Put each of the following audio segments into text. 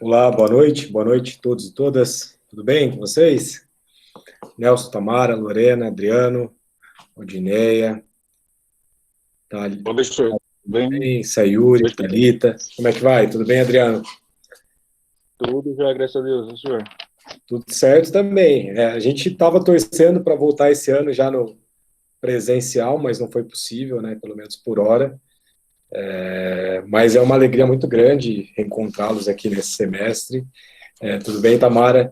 Olá, boa noite a todos e todas. Tudo bem com vocês? Nelson, Tamara, Lorena, Adriano, Odineia, Ô, Alexandre, tudo bem? Sayuri, Oi, Thalita. Como é que vai? Tudo bem, Adriano? tudo já, graças a Deus, e senhor? Tudo certo também. A gente estava torcendo para voltar esse ano já no presencial, mas não foi possível, né? Pelo menos por hora. Mas é uma alegria muito grande reencontrá-los aqui nesse semestre. Tudo bem, Tamara?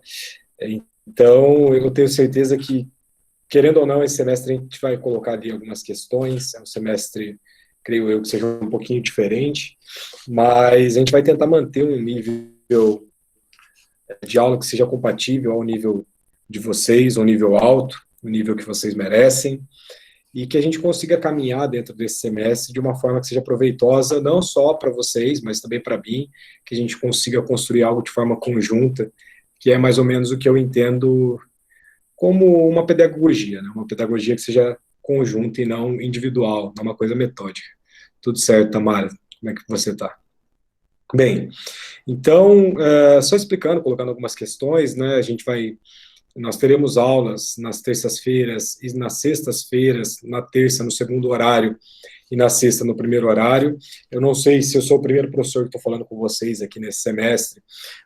Então, eu tenho certeza que querendo ou não, esse semestre a gente vai colocar ali algumas questões. É um semestre, creio eu, que seja um pouquinho diferente, mas a gente vai tentar manter um nível de aula que seja compatível ao nível de vocês, um nível alto, o nível que vocês merecem, e que a gente consiga caminhar dentro desse semestre de uma forma que seja proveitosa, não só para vocês, mas também para mim, que a gente consiga construir algo de forma conjunta, que é mais ou menos o que eu entendo como uma pedagogia, né? Uma pedagogia que seja conjunta e não individual, não uma coisa metódica. Tudo certo, Tamara? Como é que você está? Bem, então, só explicando, colocando algumas questões, né? Nós teremos aulas nas terças-feiras e nas sextas-feiras, na terça no segundo horário e na sexta no primeiro horário. Eu não sei se eu sou o primeiro professor que estou falando com vocês aqui nesse semestre,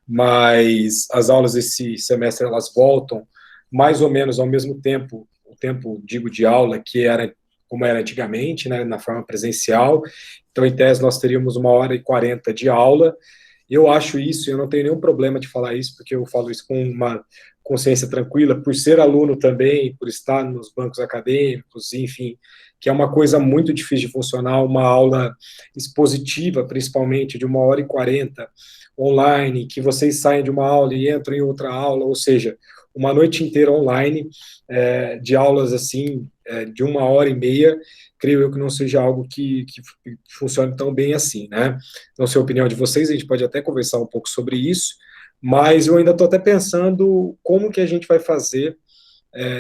mas as aulas desse semestre elas voltam mais ou menos ao mesmo tempo, o tempo, digo, de aula, que era como era antigamente, né, na forma presencial. Então, em tese, nós teríamos 1h40 de aula. Eu acho isso, eu não tenho nenhum problema de falar isso, porque eu falo isso com uma consciência tranquila, por ser aluno também, por estar nos bancos acadêmicos, enfim, que é uma coisa muito difícil de funcionar, uma aula expositiva, principalmente, de 1h40 online, que vocês saem de uma aula e entram em outra aula, ou seja, uma noite inteira online, de aulas assim, de 1h30, creio eu que não seja algo que funcione tão bem assim, né? Não sei a opinião de vocês, a gente pode até conversar um pouco sobre isso, mas eu ainda estou até pensando como que a gente vai fazer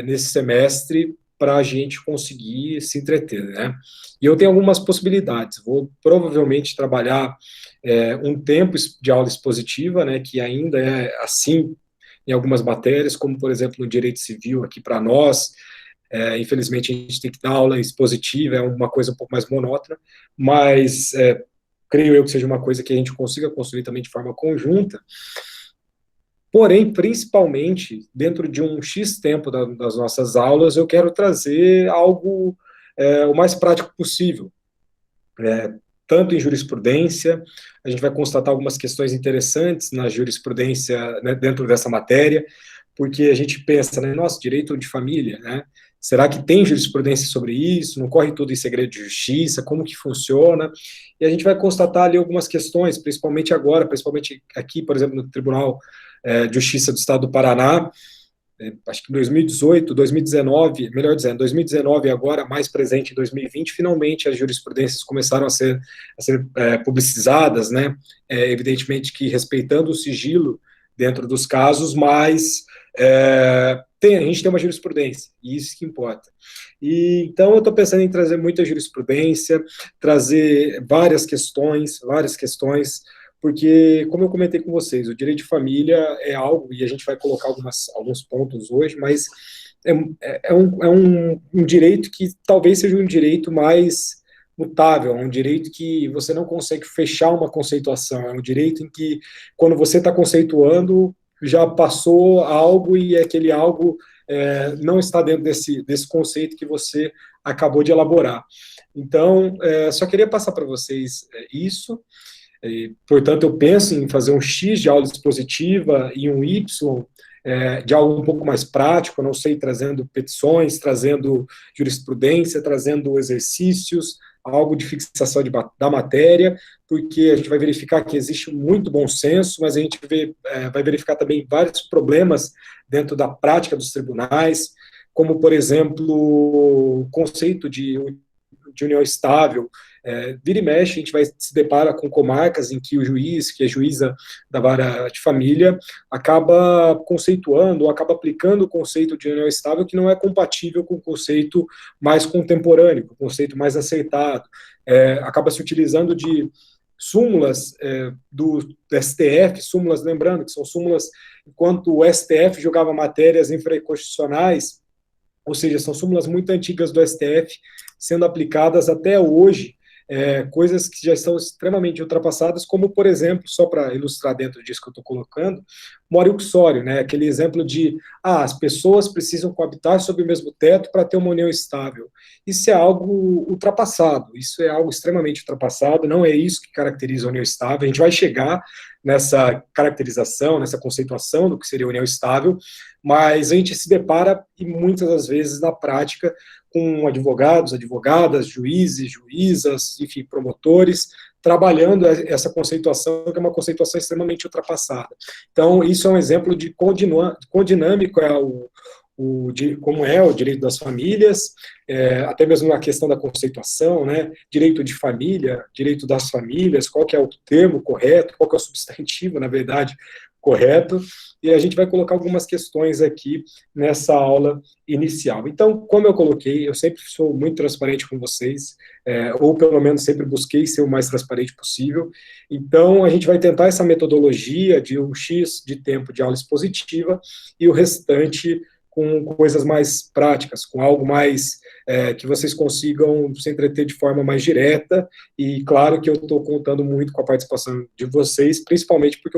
nesse semestre para a gente conseguir se entreter, né? E eu tenho algumas possibilidades. Vou provavelmente trabalhar um tempo de aula expositiva, né, que ainda é assim em algumas matérias, como, por exemplo, no direito civil, aqui para nós, infelizmente a gente tem que dar aula expositiva, é uma coisa um pouco mais monótona, mas creio eu que seja uma coisa que a gente consiga construir também de forma conjunta, porém, principalmente, dentro de um X tempo das nossas aulas, eu quero trazer algo o mais prático possível, tanto em jurisprudência, a gente vai constatar algumas questões interessantes na jurisprudência, né, dentro dessa matéria, porque a gente pensa, né, nossa, direito de família, né? Será que tem jurisprudência sobre isso? Não corre tudo em segredo de justiça? Como que funciona? E a gente vai constatar ali algumas questões, principalmente agora, principalmente aqui, por exemplo, no Tribunal de Justiça do Estado do Paraná, acho que em 2018, 2019, melhor dizendo, 2019 e agora, mais presente em 2020, finalmente as jurisprudências começaram a ser publicizadas, né? Evidentemente que respeitando o sigilo dentro dos casos, mas a gente tem uma jurisprudência, e isso que importa. E, então, eu estou pensando em trazer muita jurisprudência, trazer várias questões, porque, como eu comentei com vocês, o direito de família é algo, e a gente vai colocar alguns pontos hoje, mas é um direito que talvez seja um direito mais mutável, é um direito que você não consegue fechar uma conceituação, é um direito em que, quando você está conceituando, já passou algo e aquele algo não está dentro desse conceito que você acabou de elaborar. Então, só queria passar para vocês isso. Portanto, eu penso em fazer um X de aula expositiva e um Y de algo um pouco mais prático, não sei, trazendo petições, trazendo jurisprudência, trazendo exercícios, algo de fixação da matéria, porque a gente vai verificar que existe muito bom senso, mas a gente vai verificar também vários problemas dentro da prática dos tribunais, como, por exemplo, o conceito de união estável. Vira e mexe, a gente vai se depara com comarcas em que o juiz, que é juíza da vara de família, acaba conceituando, ou acaba aplicando o conceito de união estável que não é compatível com o conceito mais contemporâneo, com o conceito mais aceitado. Acaba se utilizando de súmulas do STF, súmulas, lembrando que são súmulas enquanto o STF julgava matérias infraconstitucionais, ou seja, são súmulas muito antigas do STF, sendo aplicadas até hoje, coisas que já estão extremamente ultrapassadas, como, por exemplo, só para ilustrar dentro disso que eu estou colocando, mora uxório, né, aquele exemplo de, as pessoas precisam coabitar sob o mesmo teto para ter uma união estável. Isso é algo ultrapassado, isso é algo extremamente ultrapassado, não é isso que caracteriza a união estável, a gente vai chegar nessa caracterização, nessa conceituação do que seria união estável, mas a gente se depara, e muitas das vezes, na prática, com advogados, advogadas, juízes, juízas, enfim, promotores, trabalhando essa conceituação, que é uma conceituação extremamente ultrapassada. Então, isso é um exemplo de quão dinâmico é como é o direito das famílias, até mesmo na questão da conceituação, né, direito de família, direito das famílias, qual que é o termo correto, qual que é o substantivo, na verdade, correto, e a gente vai colocar algumas questões aqui nessa aula inicial. Então, como eu coloquei, eu sempre sou muito transparente com vocês, ou pelo menos sempre busquei ser o mais transparente possível. Então, a gente vai tentar essa metodologia de um X de tempo de aula expositiva e o restante com coisas mais práticas, com algo mais que vocês consigam se entreter de forma mais direta, e claro que eu estou contando muito com a participação de vocês, principalmente porque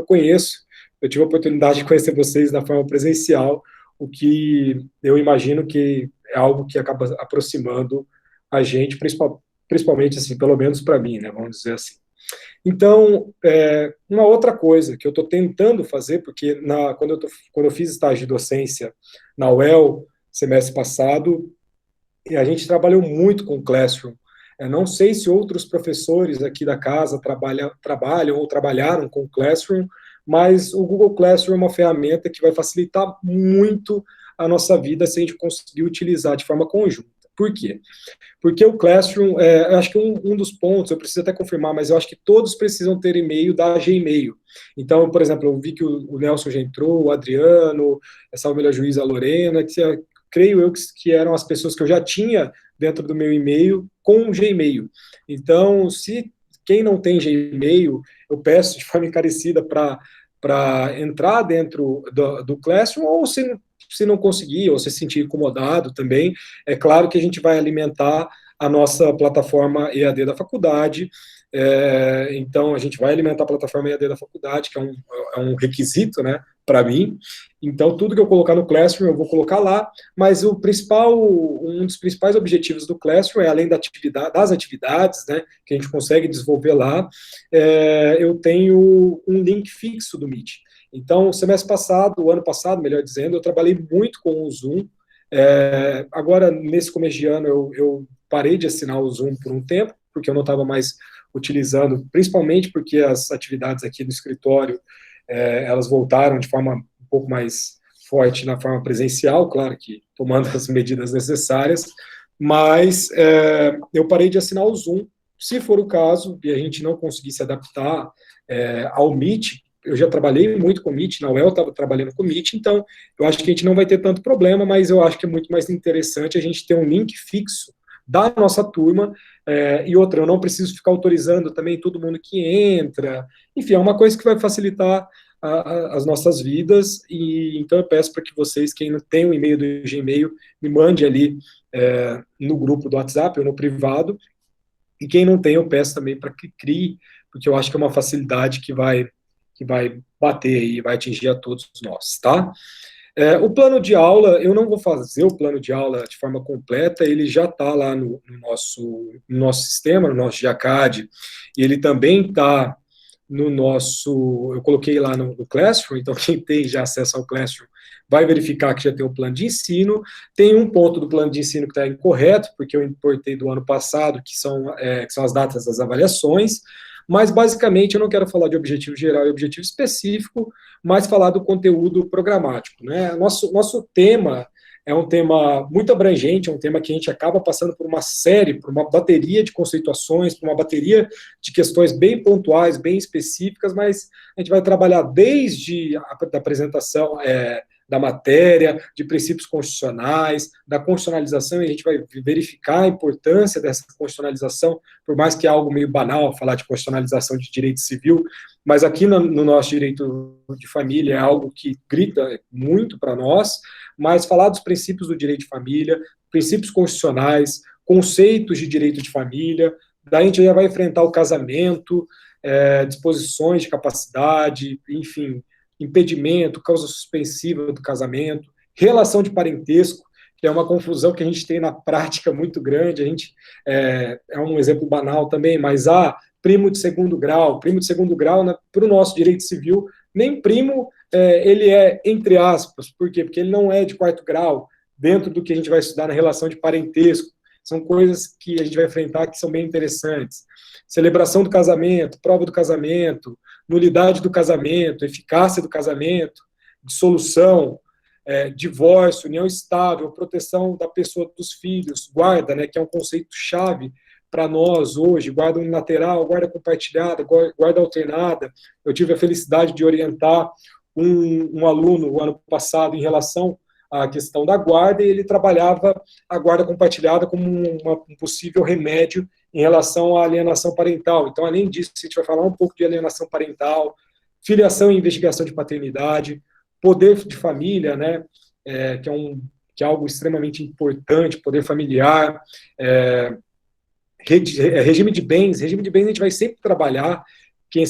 eu tive a oportunidade de conhecer vocês na forma presencial, o que eu imagino que é algo que acaba aproximando a gente, principalmente, assim, pelo menos para mim, né, vamos dizer assim. Então, uma outra coisa que eu estou tentando fazer, porque quando eu fiz estágio de docência na UEL, semestre passado, e a gente trabalhou muito com o Classroom. Não sei se outros professores aqui da casa trabalham ou trabalharam com o Classroom, mas o Google Classroom é uma ferramenta que vai facilitar muito a nossa vida se a gente conseguir utilizar de forma conjunta. Por quê? Porque o Classroom, eu acho que um dos pontos, eu preciso até confirmar, mas eu acho que todos precisam ter e-mail da Gmail. Então, por exemplo, eu vi que o Nelson já entrou, o Adriano, essa melhor juíza, a Lorena, que creio eu que eram as pessoas que eu já tinha dentro do meu e-mail com o Gmail. Então, se quem não tem Gmail, eu peço de forma encarecida para entrar dentro do Classroom, ou se não conseguir, ou se sentir incomodado também, é claro que a gente vai alimentar a nossa plataforma EAD da faculdade, então a gente vai alimentar a plataforma EAD da faculdade, que é um requisito, né, para mim. Então tudo que eu colocar no Classroom eu vou colocar lá, mas um dos principais objetivos do Classroom é, além das atividades, né, que a gente consegue desenvolver lá, eu tenho um link fixo do Meet. Então, o ano passado, melhor dizendo, eu trabalhei muito com o Zoom. Agora, nesse começo de ano, eu parei de assinar o Zoom por um tempo, porque eu não estava mais utilizando, principalmente porque as atividades aqui no escritório, elas voltaram de forma um pouco mais forte na forma presencial, claro que tomando as medidas necessárias, mas eu parei de assinar o Zoom. Se for o caso, e a gente não conseguir se adaptar ao Meet, eu já trabalhei muito com Meet, na UEL estava trabalhando com Meet, então eu acho que a gente não vai ter tanto problema, mas eu acho que é muito mais interessante a gente ter um link fixo da nossa turma, e outra, eu não preciso ficar autorizando também todo mundo que entra, enfim, é uma coisa que vai facilitar as nossas vidas, e então eu peço para que vocês, quem não tem o e-mail do Gmail, me mande ali no grupo do WhatsApp ou no privado, e quem não tem, eu peço também para que crie, porque eu acho que é uma facilidade que vai bater e vai atingir a todos nós, tá? O plano de aula, eu não vou fazer o plano de aula de forma completa, ele já está lá no nosso sistema, no nosso GIACAD, e ele também está no nosso, eu coloquei lá no Classroom, então quem tem já acesso ao Classroom vai verificar que já tem o plano de ensino. Tem um ponto do plano de ensino que está incorreto, porque eu importei do ano passado, que são as datas das avaliações, mas basicamente eu não quero falar de objetivo geral e objetivo específico, mas falar do conteúdo programático, né? Nosso tema é um tema muito abrangente, é um tema que a gente acaba passando por uma série, por uma bateria de conceituações, por uma bateria de questões bem pontuais, bem específicas, mas a gente vai trabalhar desde a apresentação da matéria, de princípios constitucionais, da constitucionalização, e a gente vai verificar a importância dessa constitucionalização, por mais que é algo meio banal falar de constitucionalização de direito civil, mas aqui no nosso direito de família é algo que grita muito para nós, mas falar dos princípios do direito de família, princípios constitucionais, conceitos de direito de família, daí a gente já vai enfrentar o casamento, disposições de capacidade, enfim, impedimento, causa suspensiva do casamento, relação de parentesco, que é uma confusão que a gente tem na prática muito grande, a gente, é um exemplo banal também, mas primo de segundo grau para o nosso direito civil, nem primo ele é, entre aspas, por quê? Porque ele não é de quarto grau, dentro do que a gente vai estudar na relação de parentesco, são coisas que a gente vai enfrentar que são bem interessantes. Celebração do casamento, prova do casamento, nulidade do casamento, eficácia do casamento, dissolução, divórcio, união estável, proteção da pessoa dos filhos, guarda, né, que é um conceito-chave para nós hoje, guarda unilateral, guarda compartilhada, guarda alternada. Eu tive a felicidade de orientar um aluno o ano passado em relação à questão da guarda, e ele trabalhava a guarda compartilhada como um possível remédio em relação à alienação parental. Então, além disso, a gente vai falar um pouco de alienação parental, filiação e investigação de paternidade, poder de família, né, que é algo extremamente importante, poder familiar, regime de bens a gente vai sempre trabalhar,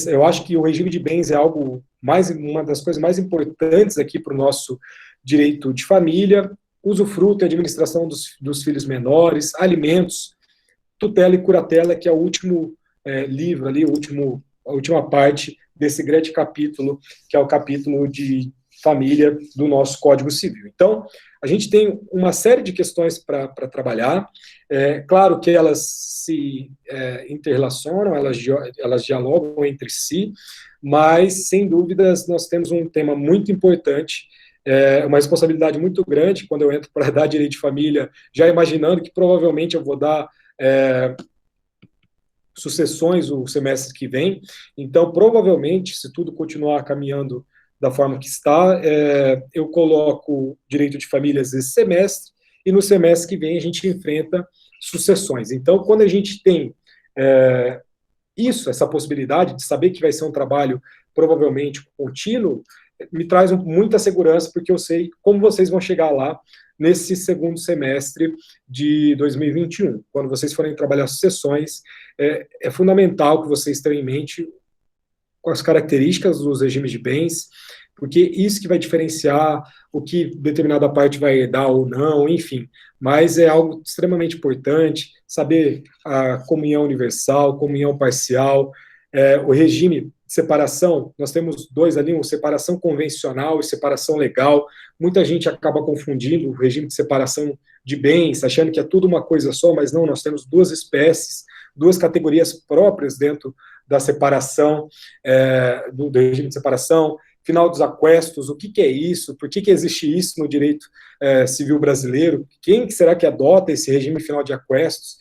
eu acho que o regime de bens é uma das coisas mais importantes aqui para o nosso direito de família, usufruto e administração dos filhos menores, alimentos, tutela e curatela, que é o último livro ali, a última parte desse grande capítulo, que é o capítulo de família do nosso Código Civil. Então, a gente tem uma série de questões para trabalhar, claro que elas se interrelacionam, elas dialogam entre si, mas, sem dúvidas, nós temos um tema muito importante, uma responsabilidade muito grande, quando eu entro para dar direito de família, já imaginando que provavelmente eu vou dar sucessões o semestre que vem, então, provavelmente, se tudo continuar caminhando da forma que está, eu coloco direito de famílias esse semestre, e no semestre que vem a gente enfrenta sucessões. Então, quando a gente tem essa possibilidade de saber que vai ser um trabalho provavelmente contínuo, me traz muita segurança, porque eu sei como vocês vão chegar lá nesse segundo semestre de 2021. Quando vocês forem trabalhar sucessões, é fundamental que vocês tenham em mente com as características dos regimes de bens, porque isso que vai diferenciar o que determinada parte vai dar ou não, enfim. Mas é algo extremamente importante, saber a comunhão universal, comunhão parcial, o regime de separação, nós temos dois ali, separação convencional e separação legal. Muita gente acaba confundindo o regime de separação de bens, achando que é tudo uma coisa só, mas não, nós temos duas espécies, duas categorias próprias dentro da separação, do regime de separação, final dos aquestos, o que é isso, por que existe isso no direito civil brasileiro, quem será que adota esse regime final de aquestos,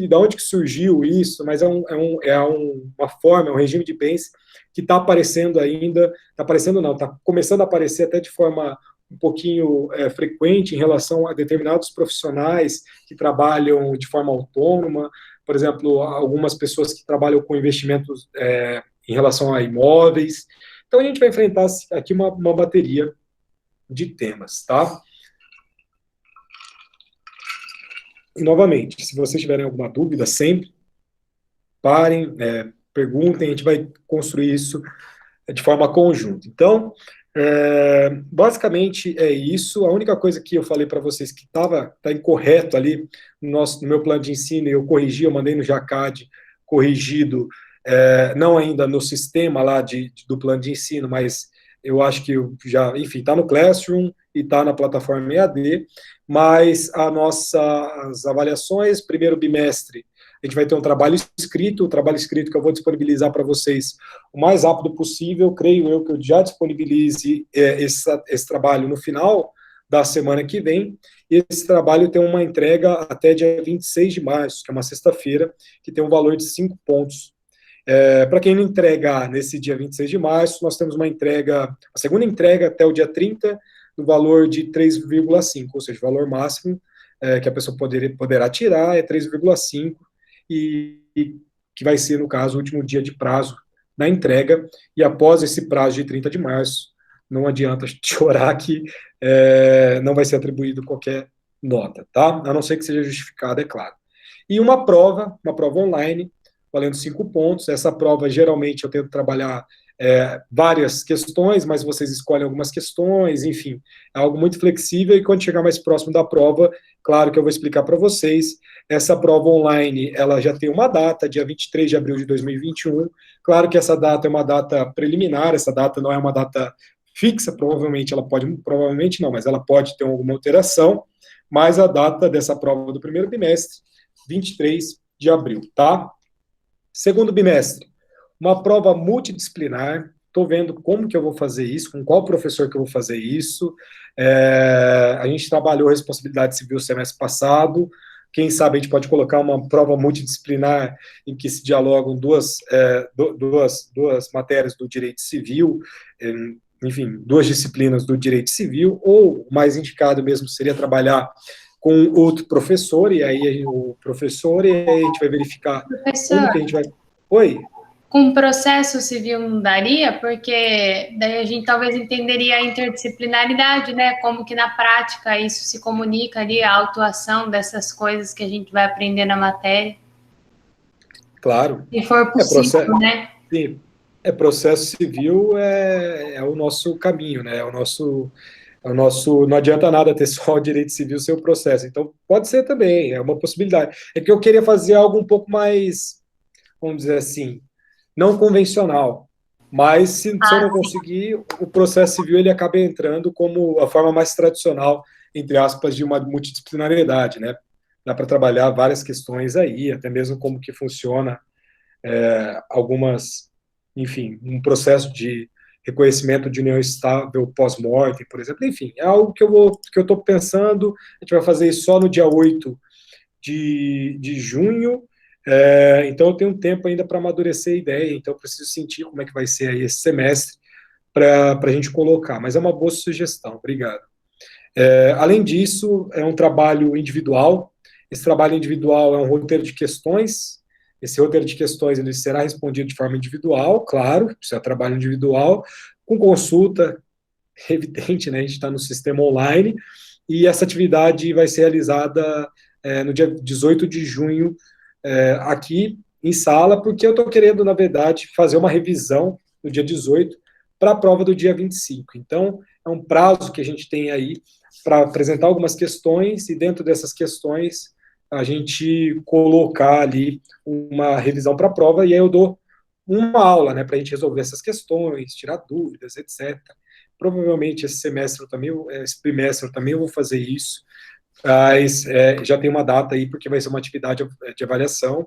da onde que surgiu isso, mas uma forma, é um regime de bens que está aparecendo ainda, está começando a aparecer até de forma um pouquinho frequente em relação a determinados profissionais que trabalham de forma autônoma, por exemplo, algumas pessoas que trabalham com investimentos em relação a imóveis. Então, a gente vai enfrentar aqui uma bateria de temas, tá? E, novamente, se vocês tiverem alguma dúvida, sempre parem, perguntem, a gente vai construir isso de forma conjunta. Então, basicamente é isso. A única coisa que eu falei para vocês que tá incorreto ali no meu plano de ensino, eu corrigi, eu mandei no JACAD corrigido, não ainda no sistema lá do plano de ensino, mas eu acho que enfim, está no Classroom e está na plataforma EAD, mas as avaliações, primeiro bimestre, a gente vai ter um trabalho escrito, o trabalho escrito que eu vou disponibilizar para vocês o mais rápido possível, creio eu que eu já disponibilize esse trabalho no final da semana que vem, e esse trabalho tem uma entrega até dia 26 de março, que é uma sexta-feira, que tem um valor de 5 pontos. Para quem não entregar nesse dia 26 de março, nós temos uma entrega, a segunda entrega até o dia 30, do valor de 3,5, ou seja, o valor máximo que a pessoa poderá tirar é 3,5, e que vai ser, no caso, o último dia de prazo na entrega, e após esse prazo de 30 de março, não adianta chorar que não vai ser atribuído qualquer nota, tá? A não ser que seja justificada, é claro. E uma prova online, valendo 5 pontos. Essa prova, geralmente, eu tento trabalhar várias questões, mas vocês escolhem algumas questões, enfim, é algo muito flexível, e quando chegar mais próximo da prova, claro que eu vou explicar para vocês. Essa prova online, ela já tem uma data, dia 23 de abril de 2021, claro que essa data é uma data preliminar, essa data não é uma data fixa, provavelmente não, mas ela pode ter alguma alteração, mas a data dessa prova do primeiro bimestre, 23 de abril, tá? Segundo bimestre, uma prova multidisciplinar. Estou vendo como que eu vou fazer isso, com qual professor que eu vou fazer isso. A gente trabalhou responsabilidade civil semestre passado. Quem sabe a gente pode colocar uma prova multidisciplinar em que se dialogam duas matérias do direito civil, enfim, 2 disciplinas do direito civil, ou o mais indicado mesmo seria trabalhar com outro professor, e aí a gente vai verificar como que a gente vai... Oi? Com processo civil não daria? Porque daí a gente talvez entenderia a interdisciplinaridade, né? Como que na prática isso se comunica ali, a autuação dessas coisas que a gente vai aprender na matéria. Claro. Se for possível, né? Sim. Processo civil é o nosso caminho, né? É o nosso... Não adianta nada ter só o direito civil sem o processo. Então, pode ser também, é uma possibilidade. É que eu queria fazer algo um pouco mais, vamos dizer assim, não convencional. Mas, se eu não conseguir, o processo civil ele acaba entrando como a forma mais tradicional, entre aspas, de uma multidisciplinariedade, né? Dá para trabalhar várias questões aí, até mesmo como que funciona algumas, enfim, um processo de reconhecimento de união estável pós-morte, por exemplo. Enfim, é algo que eu estou pensando. A gente vai fazer isso só no dia 8 de junho, então eu tenho um tempo ainda para amadurecer a ideia, então eu preciso sentir como é que vai ser aí esse semestre para a gente colocar, mas é uma boa sugestão, obrigado. Além disso, é um trabalho individual. Esse trabalho individual é um roteiro de questões. Esse roteiro de questões ele será respondido de forma individual, claro, isso é trabalho individual, com consulta, evidente, né? A gente está no sistema online, e essa atividade vai ser realizada no dia 18 de junho, aqui em sala, porque eu estou querendo, na verdade, fazer uma revisão no dia 18 para a prova do dia 25. Então, é um prazo que a gente tem aí para apresentar algumas questões, e dentro dessas questões a gente colocar ali uma revisão para a prova, e aí eu dou uma aula, né, para a gente resolver essas questões, tirar dúvidas, etc. Provavelmente esse bimestre também eu vou fazer isso, mas já tem uma data aí, porque vai ser uma atividade de avaliação,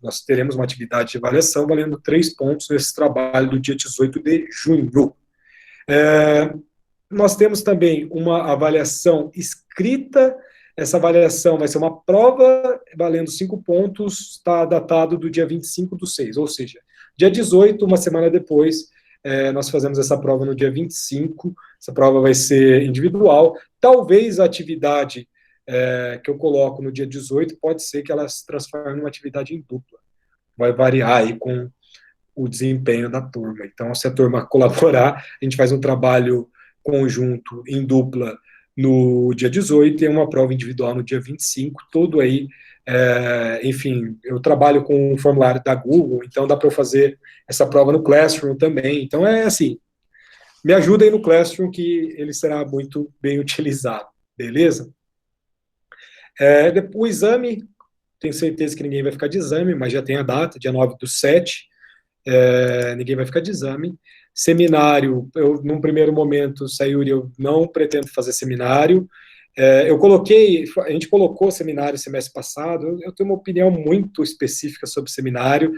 nós teremos uma atividade de avaliação valendo 3 pontos nesse trabalho do dia 18 de junho. Nós temos também uma avaliação escrita. Essa avaliação vai ser uma prova valendo 5 pontos, está datado do dia 25/6, ou seja, dia 18, uma semana depois, nós fazemos essa prova no dia 25, essa prova vai ser individual. Talvez a atividade que eu coloco no dia 18, pode ser que ela se transforme numa atividade em dupla, vai variar aí com o desempenho da turma. Então, se a turma colaborar, a gente faz um trabalho conjunto em dupla no dia 18 e uma prova individual no dia 25, tudo aí, enfim, eu trabalho com um formulário da Google, então dá para eu fazer essa prova no Classroom também. Então, assim, me ajudem no Classroom, que ele será muito bem utilizado, beleza? O exame, tenho certeza que ninguém vai ficar de exame, mas já tem a data, dia 9/7, ninguém vai ficar de exame. Seminário, num primeiro momento, Sayuri, eu não pretendo fazer seminário. A gente colocou seminário semestre passado. Eu tenho uma opinião muito específica sobre seminário,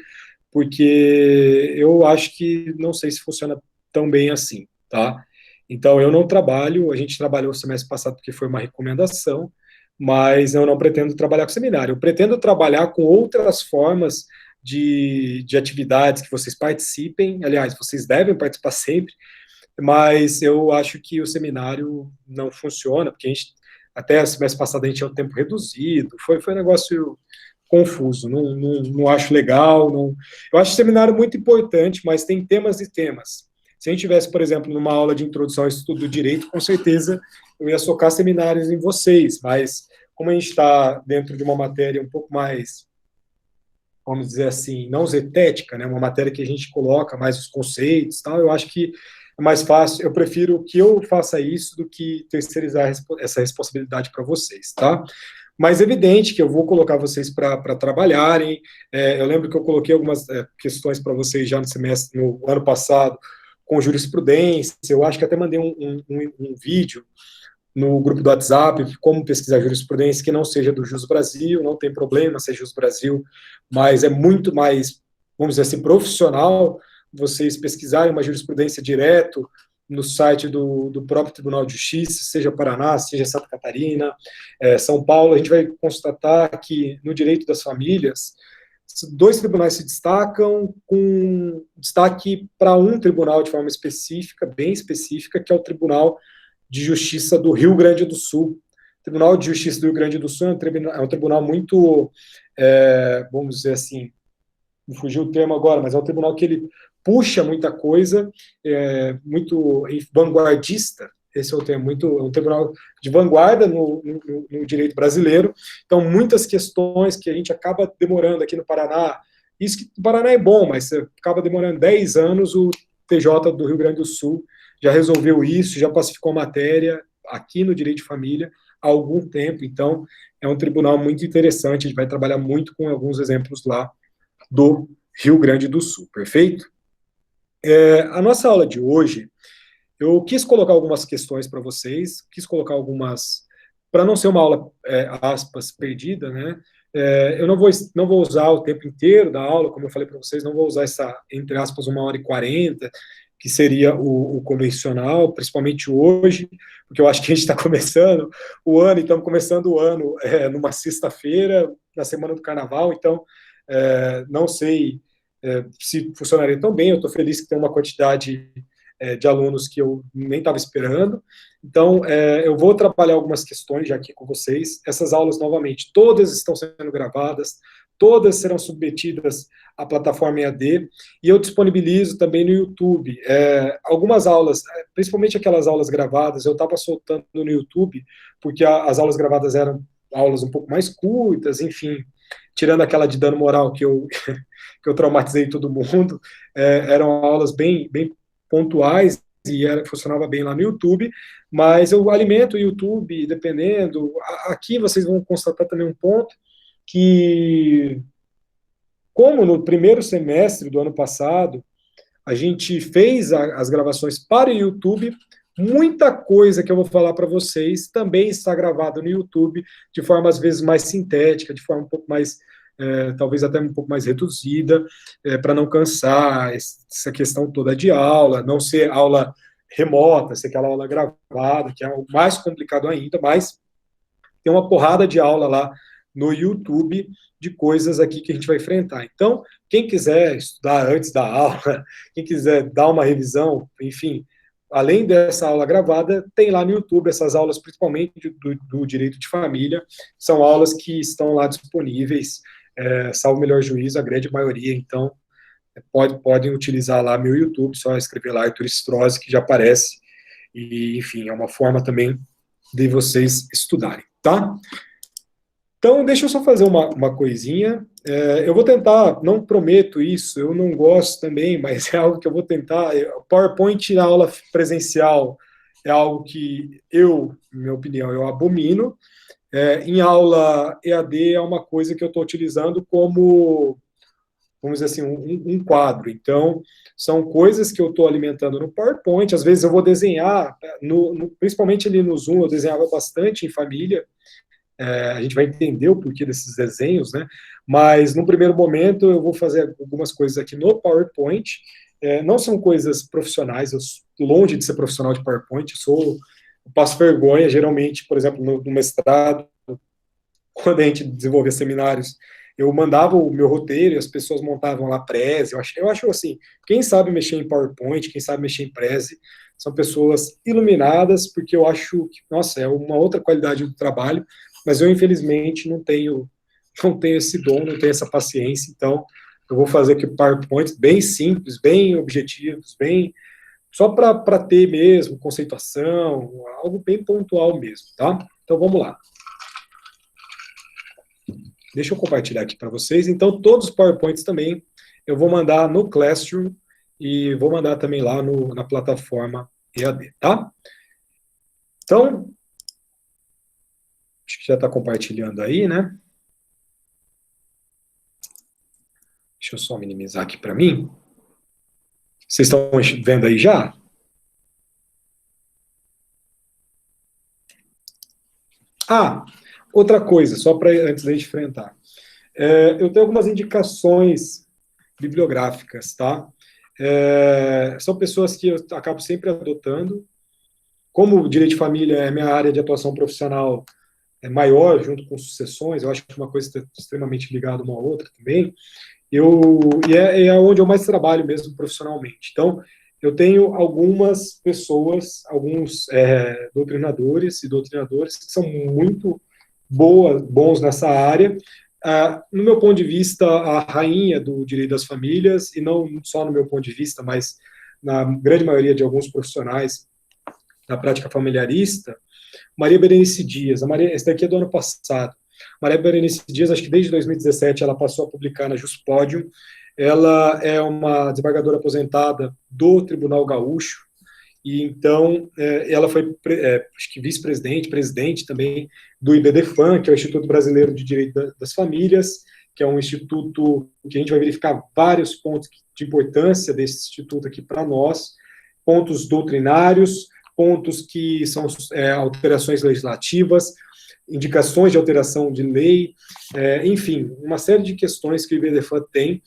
porque eu acho que não sei se funciona tão bem assim, tá? Então, eu não trabalho, a gente trabalhou semestre passado porque foi uma recomendação, mas eu não pretendo trabalhar com seminário. Eu pretendo trabalhar com outras formas de atividades que vocês participem, aliás, vocês devem participar sempre, mas eu acho que o seminário não funciona, porque a gente, até o semestre passado a gente tinha um tempo reduzido, foi um negócio confuso, não acho legal, eu acho o seminário muito importante, mas tem temas e temas. Se a gente tivesse, por exemplo, numa aula de introdução ao estudo do direito, com certeza eu ia socar seminários em vocês, mas como a gente está dentro de uma matéria um pouco mais, vamos dizer assim, não zetética, né, uma matéria que a gente coloca mais os conceitos, tal, eu acho que é mais fácil, eu prefiro que eu faça isso do que terceirizar essa responsabilidade para vocês, tá? Mas é evidente que eu vou colocar vocês para trabalharem, eu lembro que eu coloquei algumas questões para vocês já no ano passado, com jurisprudência, eu acho que até mandei um vídeo no grupo do WhatsApp, como pesquisar jurisprudência que não seja do Jus Brasil, não tem problema ser Jus Brasil, mas é muito mais, vamos dizer assim, profissional vocês pesquisarem uma jurisprudência direto no site do próprio Tribunal de Justiça, seja Paraná, seja Santa Catarina, São Paulo. A gente vai constatar que no direito das famílias, 2 tribunais se destacam, com destaque para um tribunal de forma específica, bem específica, que é o Tribunal de Justiça do Rio Grande do Sul. O Tribunal de Justiça do Rio Grande do Sul é um tribunal muito, vamos dizer assim, me fugiu o termo agora, mas é um tribunal que ele puxa muita coisa, muito vanguardista, esse é o termo, é um tribunal de vanguarda no direito brasileiro, então muitas questões que a gente acaba demorando aqui no Paraná, isso que o Paraná é bom, mas acaba demorando 10 anos, o TJ do Rio Grande do Sul já resolveu isso, já pacificou a matéria aqui no direito de família há algum tempo, então é um tribunal muito interessante, a gente vai trabalhar muito com alguns exemplos lá do Rio Grande do Sul, perfeito? A nossa aula de hoje, eu quis colocar algumas questões para vocês, quis colocar algumas, para não ser uma aula, aspas, perdida, né? Eu não vou usar o tempo inteiro da aula, como eu falei para vocês, não vou usar essa, entre aspas, 1h40, que seria o convencional, principalmente hoje, porque eu acho que a gente está começando o ano, e estamos começando o ano numa sexta-feira, na semana do carnaval, então não sei se funcionaria tão bem, eu estou feliz que tem uma quantidade de alunos que eu nem estava esperando, então eu vou trabalhar algumas questões já aqui com vocês, essas aulas novamente, todas estão sendo gravadas, todas serão submetidas à plataforma EAD, e eu disponibilizo também no YouTube, algumas aulas, principalmente aquelas aulas gravadas, eu estava soltando no YouTube, porque as aulas gravadas eram aulas um pouco mais curtas, enfim, tirando aquela de dano moral que eu traumatizei todo mundo, eram aulas bem pontuais, e funcionava bem lá no YouTube, mas eu alimento o YouTube, dependendo, aqui vocês vão constatar também um ponto, que como no primeiro semestre do ano passado, a gente fez as gravações para o YouTube, muita coisa que eu vou falar para vocês também está gravada no YouTube, de forma às vezes mais sintética, de forma um pouco mais, talvez até um pouco mais reduzida, para não cansar essa questão toda de aula, não ser aula remota, ser aquela aula gravada, que é o mais complicado ainda, mas tem uma porrada de aula lá no YouTube de coisas aqui que a gente vai enfrentar. Então, quem quiser estudar antes da aula, quem quiser dar uma revisão, enfim, além dessa aula gravada, tem lá no YouTube essas aulas, principalmente do direito de família, são aulas que estão lá disponíveis, salvo melhor juízo, a grande maioria, então, podem utilizar lá meu YouTube, só escrever lá Arthur Strozzi, que já aparece, e, enfim, é uma forma também de vocês estudarem, tá? Então, deixa eu só fazer uma coisinha. Eu vou tentar, não prometo isso, eu não gosto também, mas é algo que eu vou tentar. O PowerPoint na aula presencial é algo que minha opinião, eu abomino. Em aula EAD é uma coisa que eu estou utilizando como, vamos dizer assim, um quadro. Então, são coisas que eu estou alimentando no PowerPoint. Às vezes eu vou desenhar, principalmente ali no Zoom, eu desenhava bastante em família. A gente vai entender o porquê desses desenhos, né? Mas, no primeiro momento, eu vou fazer algumas coisas aqui no PowerPoint. Não são coisas profissionais, eu sou longe de ser profissional de PowerPoint, eu passo vergonha, geralmente, por exemplo, no mestrado, quando a gente desenvolvia seminários, eu mandava o meu roteiro e as pessoas montavam lá Prezi. Eu acho assim, quem sabe mexer em PowerPoint, quem sabe mexer em Prezi, são pessoas iluminadas, porque eu acho que, nossa, é uma outra qualidade do trabalho, mas eu, infelizmente, não tenho esse dom, não tenho essa paciência, então eu vou fazer aqui PowerPoints bem simples, bem objetivos, bem só para ter mesmo conceituação, algo bem pontual mesmo, tá? Então vamos lá. Deixa eu compartilhar aqui para vocês. Então todos os PowerPoints também eu vou mandar no Classroom e vou mandar também lá na plataforma EAD, tá? Então, acho que já está compartilhando aí, né? Deixa eu só minimizar aqui para mim. Vocês estão vendo aí já? Ah, outra coisa, só para antes da gente enfrentar. Eu tenho algumas indicações bibliográficas, tá? São pessoas que eu acabo sempre adotando. Como o direito de família é minha área de atuação profissional maior, junto com sucessões, eu acho que uma coisa está extremamente ligada uma à outra também, é onde eu mais trabalho mesmo profissionalmente. Então, eu tenho algumas pessoas, alguns doutrinadores e doutrinadoras que são muito bons nessa área. No meu ponto de vista, a rainha do direito das famílias, e não só no meu ponto de vista, mas na grande maioria de alguns profissionais da prática familiarista, Maria Berenice Dias. Esse daqui é do ano passado. Maria Berenice Dias, acho que desde 2017, ela passou a publicar na Juspodium. Ela é uma desembargadora aposentada do Tribunal Gaúcho, e então ela foi, acho que vice-presidente, presidente também do IBDFAM, que é o Instituto Brasileiro de Direito das Famílias, que é um instituto que a gente vai verificar vários pontos de importância desse instituto aqui para nós, pontos doutrinários, pontos que são alterações legislativas, indicações de alteração de lei, enfim, uma série de questões que o IBDFAM tem.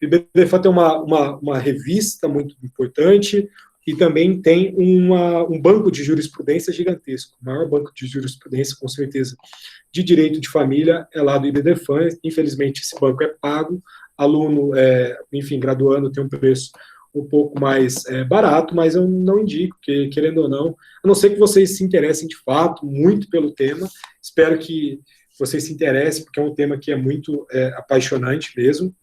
O IBDFAM tem uma revista muito importante e também tem um banco de jurisprudência gigantesco, o maior banco de jurisprudência, com certeza, de direito de família é lá do IBDFAM. Infelizmente, esse banco é pago, aluno, enfim, graduando tem um preço um pouco mais barato, mas eu não indico, porque, querendo ou não, a não ser que vocês se interessem de fato muito pelo tema, espero que vocês se interessem, porque é um tema que é muito apaixonante mesmo.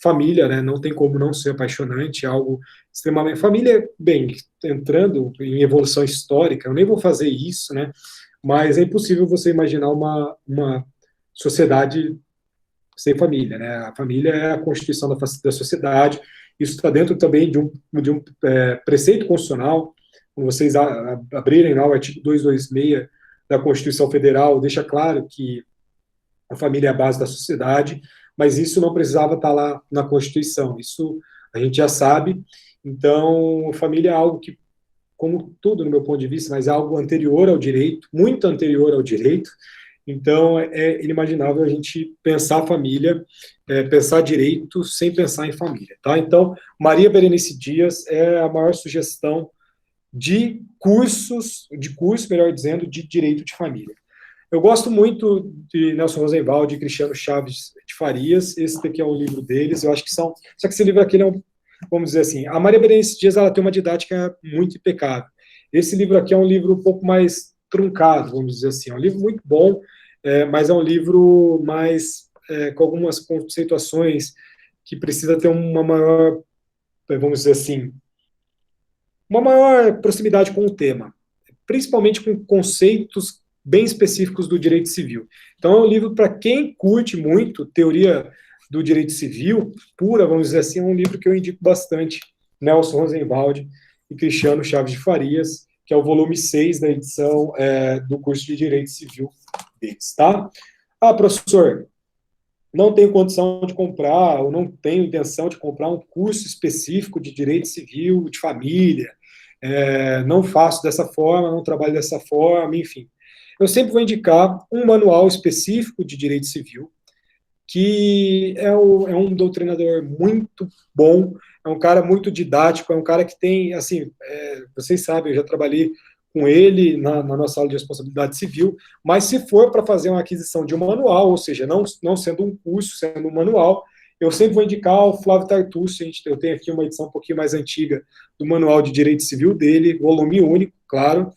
Família, né, não tem como não ser apaixonante, é algo extremamente... Família, bem, entrando em evolução histórica, eu nem vou fazer isso, né, mas é impossível você imaginar uma sociedade sem família, né, a família é a constituição da sociedade. Isso está dentro também de um preceito constitucional. Quando vocês abrirem lá o artigo 226 da Constituição Federal, deixa claro que a família é a base da sociedade, mas isso não precisava estar lá na Constituição. Isso a gente já sabe. Então, a família é algo que, como tudo no meu ponto de vista, mas é algo anterior ao direito, muito anterior ao direito. Então, é inimaginável a gente pensar família, pensar direito, sem pensar em família, tá? Então, Maria Berenice Dias é a maior sugestão de curso, melhor dizendo, de direito de família. Eu gosto muito de Nelson Rosenwald e Cristiano Chaves de Farias. Esse daqui é um livro deles, eu acho que são... Só que esse livro aqui, vamos dizer assim, a Maria Berenice Dias, ela tem uma didática muito impecável. Esse livro aqui é um livro um pouco mais truncado, vamos dizer assim. É um livro muito bom, mas é um livro mais com algumas conceituações que precisa ter uma maior, vamos dizer assim, uma maior proximidade com o tema, principalmente com conceitos bem específicos do direito civil. Então, é um livro para quem curte muito teoria do direito civil pura, vamos dizer assim, é um livro que eu indico bastante, Nelson Rosenwald e Cristiano Chaves de Farias, que é o volume 6 da edição do curso de Direito Civil deles, tá? Ah, professor, não tenho condição de comprar, ou não tenho intenção de comprar um curso específico de Direito Civil, de família, não faço dessa forma, não trabalho dessa forma, enfim. Eu sempre vou indicar um manual específico de Direito Civil, que é um doutrinador muito bom, é um cara muito didático, é um cara que tem, assim, vocês sabem, eu já trabalhei com ele na nossa aula de responsabilidade civil, mas se for para fazer uma aquisição de um manual, ou seja, não sendo um curso, sendo um manual, eu sempre vou indicar o Flávio Tartucci. Eu tenho aqui uma edição um pouquinho mais antiga do Manual de Direito Civil dele, volume único, claro.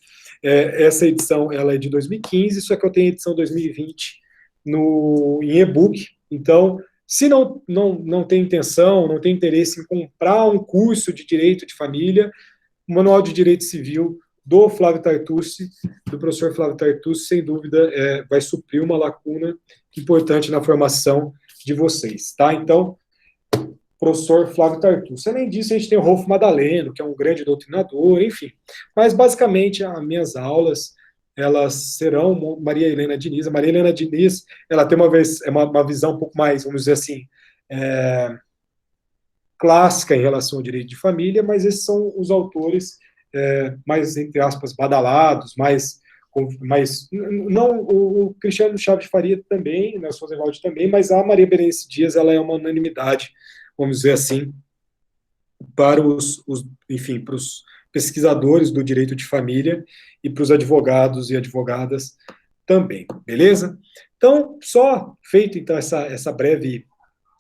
Essa edição ela é de 2015, só que eu tenho a edição 2020 em e-book. Então, se não tem intenção, não tem interesse em comprar um curso de Direito de Família, o Manual de Direito Civil do Flávio Tartucci, do professor Flávio Tartucci, sem dúvida, vai suprir uma lacuna importante na formação de vocês, tá? Então, professor Flávio Tartucci. Além disso, a gente tem o Rolfo Madaleno, que é um grande doutrinador, enfim. Mas, basicamente, as minhas aulas, elas serão Maria Helena Diniz. A Maria Helena Diniz, ela tem uma visão um pouco mais, vamos dizer assim, clássica em relação ao direito de família, mas esses são os autores mais, entre aspas, badalados, não, o Cristiano Chaves de Faria também, né, o Sozenwald também, mas a Maria Berenice Dias, ela é uma unanimidade, vamos dizer assim, para os pesquisadores do direito de família e para os advogados e advogadas também, beleza? Então, só feito então esse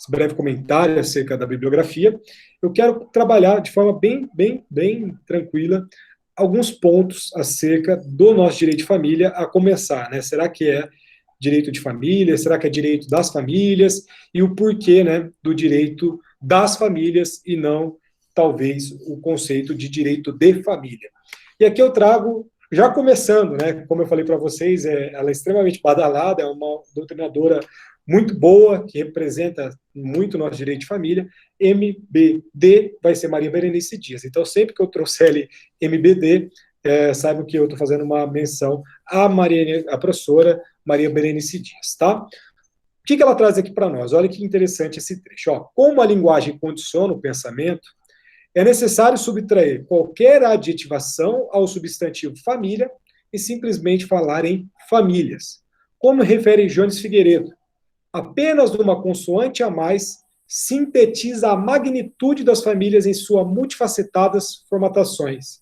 breve comentário acerca da bibliografia, eu quero trabalhar de forma bem tranquila alguns pontos acerca do nosso direito de família, a começar, né? Será que é direito de família? Será que é direito das famílias? E o porquê, né, do direito das famílias e não, talvez, o conceito de direito de família. E aqui eu trago, já começando, né, como eu falei para vocês, ela é extremamente badalada, é uma doutrinadora muito boa, que representa muito o nosso direito de família. MBD vai ser Maria Berenice Dias. Então, sempre que eu trouxer ali MBD, saibam que eu estou fazendo uma menção à professora Maria Berenice Dias, tá? O que ela traz aqui para nós? Olha que interessante esse trecho. Ó, como a linguagem condiciona o pensamento, é necessário subtrair qualquer adjetivação ao substantivo família e simplesmente falar em famílias. Como refere Jones Figueiredo, apenas uma consoante a mais sintetiza a magnitude das famílias em suas multifacetadas formatações.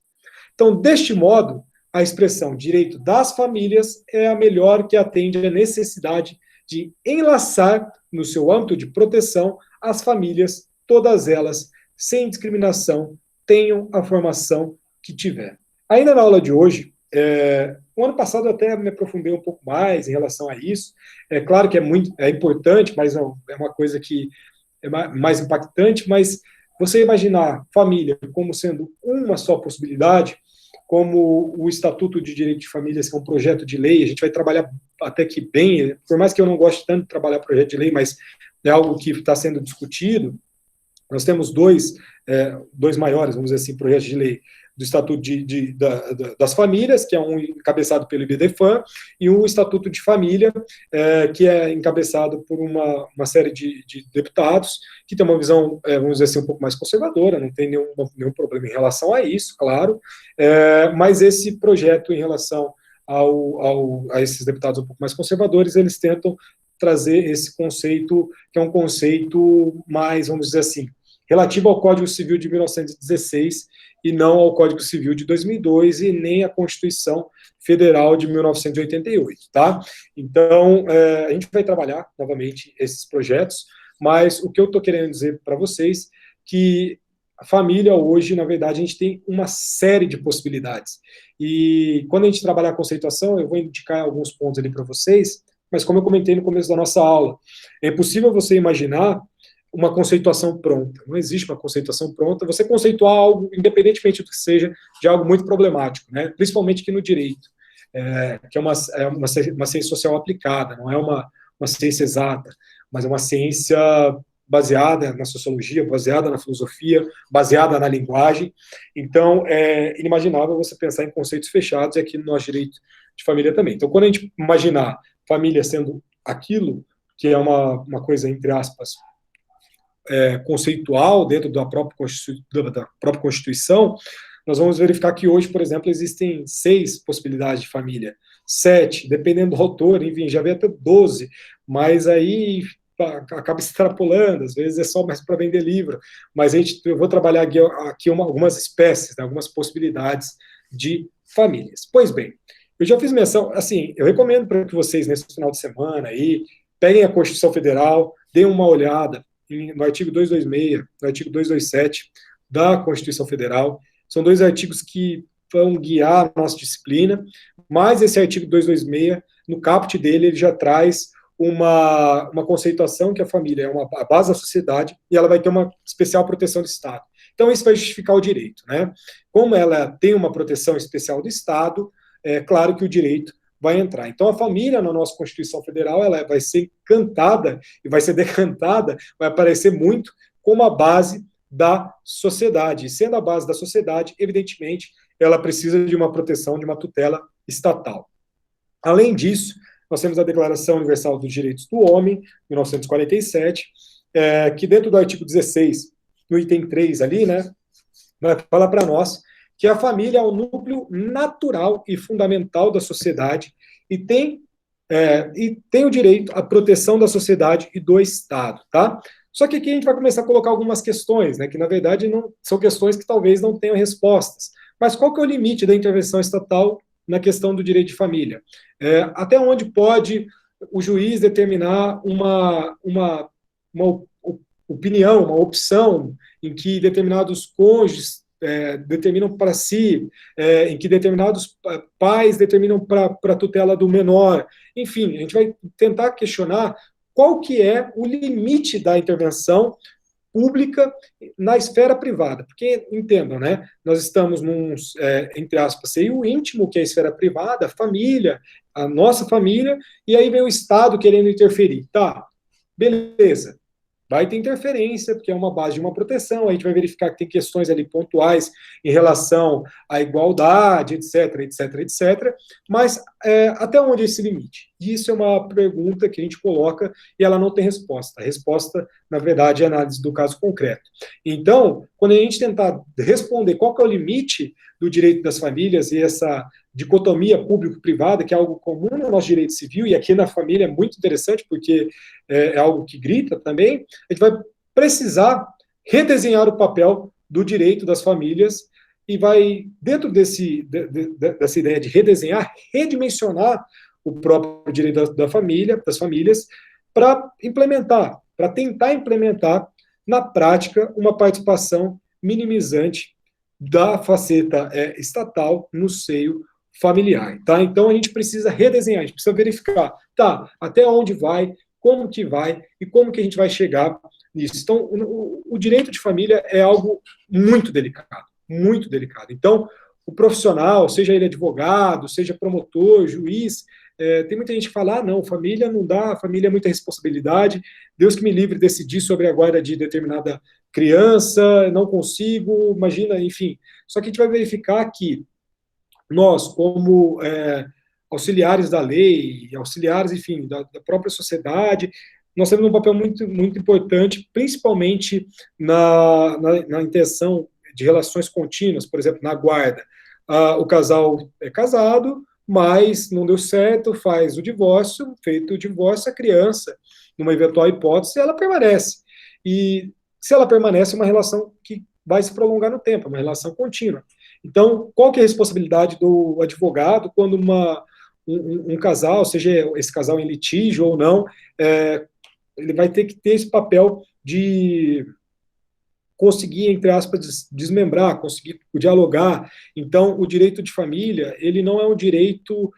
Então, deste modo, a expressão direito das famílias é a melhor que atende à necessidade de enlaçar, no seu âmbito de proteção, as famílias, todas elas, sem discriminação, tenham a formação que tiver. Ainda na aula de hoje, o ano passado eu até me aprofundei um pouco mais em relação a isso. É claro que é importante, mas é uma coisa que é mais impactante, mas você imaginar família como sendo uma só possibilidade, como o Estatuto de Direito de Famílias, que é um projeto de lei, a gente vai trabalhar até que bem, por mais que eu não goste tanto de trabalhar projeto de lei, mas é algo que está sendo discutido. Nós temos dois maiores, vamos dizer assim, projetos de lei do Estatuto das Famílias, que é um encabeçado pelo IBDFAM, e um Estatuto de Família, que é encabeçado por uma série de deputados, que tem uma visão, vamos dizer assim, um pouco mais conservadora, não tem nenhum problema em relação a isso, claro, mas esse projeto em relação a esses deputados um pouco mais conservadores, eles tentam trazer esse conceito, que é um conceito mais, vamos dizer assim, relativo ao Código Civil de 1916 e não ao Código Civil de 2002 e nem à Constituição Federal de 1988, tá? Então, a gente vai trabalhar novamente esses projetos, mas o que eu estou querendo dizer para vocês que a família hoje, na verdade, a gente tem uma série de possibilidades. E quando a gente trabalhar a conceituação, eu vou indicar alguns pontos ali para vocês, mas como eu comentei no começo da nossa aula, é impossível você imaginar uma conceituação pronta. Não existe uma conceituação pronta. Você conceituar algo, independentemente do que seja, de algo muito problemático, né? Principalmente aqui no direito, que é uma ciência social aplicada, não é uma ciência exata, mas é uma ciência baseada na sociologia, baseada na filosofia, baseada na linguagem. Então, é inimaginável você pensar em conceitos fechados, e aqui no nosso direito de família também. Então, quando a gente imaginar família sendo aquilo que é uma coisa, entre aspas, conceitual dentro da própria Constituição, nós vamos verificar que hoje, por exemplo, existem 6 possibilidades de família, 7, dependendo do autor, enfim, já vem até 12, mas aí acaba extrapolando, às vezes é só mais para vender livro, mas eu vou trabalhar aqui algumas espécies, né, algumas possibilidades de famílias. Pois bem, eu já fiz menção, assim, eu recomendo para que vocês, nesse final de semana aí, peguem a Constituição Federal, deem uma olhada no artigo 226, no artigo 227 da Constituição Federal. São dois artigos que vão guiar a nossa disciplina, mas esse artigo 226, no caput dele, ele já traz uma conceituação que a família é a base da sociedade e ela vai ter uma especial proteção do Estado. Então, isso vai justificar o direito, né? Como ela tem uma proteção especial do Estado, é claro que o direito vai entrar. Então, a família, na nossa Constituição Federal, ela vai ser cantada e vai ser decantada, vai aparecer muito como a base da sociedade. E sendo a base da sociedade, evidentemente, ela precisa de uma proteção, de uma tutela estatal. Além disso, nós temos a Declaração Universal dos Direitos do Homem, 1947, que dentro do artigo 16, no item 3 ali, né, vai falar para nós que a família é o núcleo natural e fundamental da sociedade e tem o direito à proteção da sociedade e do Estado, tá? Só que aqui a gente vai começar a colocar algumas questões, né, que na verdade não são questões que talvez não tenham respostas. Mas qual que é o limite da intervenção estatal na questão do direito de família? Até onde pode o juiz determinar uma opinião, uma opção em que determinados cônjuges determinam para si, em que determinados pais determinam para a tutela do menor. Enfim, a gente vai tentar questionar qual que é o limite da intervenção pública na esfera privada, porque, entendam, né, nós estamos num, entre aspas, seio íntimo, que é a esfera privada, a família, a nossa família, e aí vem o Estado querendo interferir. Tá, beleza. Vai ter interferência, porque é uma base de uma proteção, a gente vai verificar que tem questões ali pontuais em relação à igualdade, etc, etc, etc, mas até onde é esse limite? Isso é uma pergunta que a gente coloca e ela não tem resposta. A resposta, na verdade, é a análise do caso concreto. Então, quando a gente tentar responder qual que é o limite do direito das famílias e essa dicotomia público-privada, que é algo comum no nosso direito civil, e aqui na família é muito interessante, porque é algo que grita também, a gente vai precisar redesenhar o papel do direito das famílias e vai, dentro dessa ideia de redesenhar, redimensionar o próprio direito das famílias, para tentar implementar na prática uma participação minimizante da faceta estatal no seio familiar, tá? Então a gente precisa redesenhar, a gente precisa verificar, tá, até onde vai, como que vai e como que a gente vai chegar nisso. Então, o direito de família é algo muito delicado, muito delicado. Então, o profissional, seja ele advogado, seja promotor, juiz, tem muita gente que fala, não, família não dá, família é muita responsabilidade, Deus que me livre de decidir sobre a guarda de determinada criança, não consigo, imagina, enfim. Só que a gente vai verificar que nós, como auxiliares da lei, auxiliares, enfim, da própria sociedade, nós temos um papel muito, muito importante, principalmente na intenção de relações contínuas, por exemplo, na guarda. O casal é casado, mas não deu certo, faz o divórcio, feito o divórcio, a criança, numa eventual hipótese, ela permanece. E se ela permanece, é uma relação que vai se prolongar no tempo, é uma relação contínua. Então, qual que é a responsabilidade do advogado quando um casal, seja esse casal em litígio ou não, ele vai ter que ter esse papel de conseguir, entre aspas, desmembrar, conseguir dialogar. Então, o direito de família, ele não é um direito,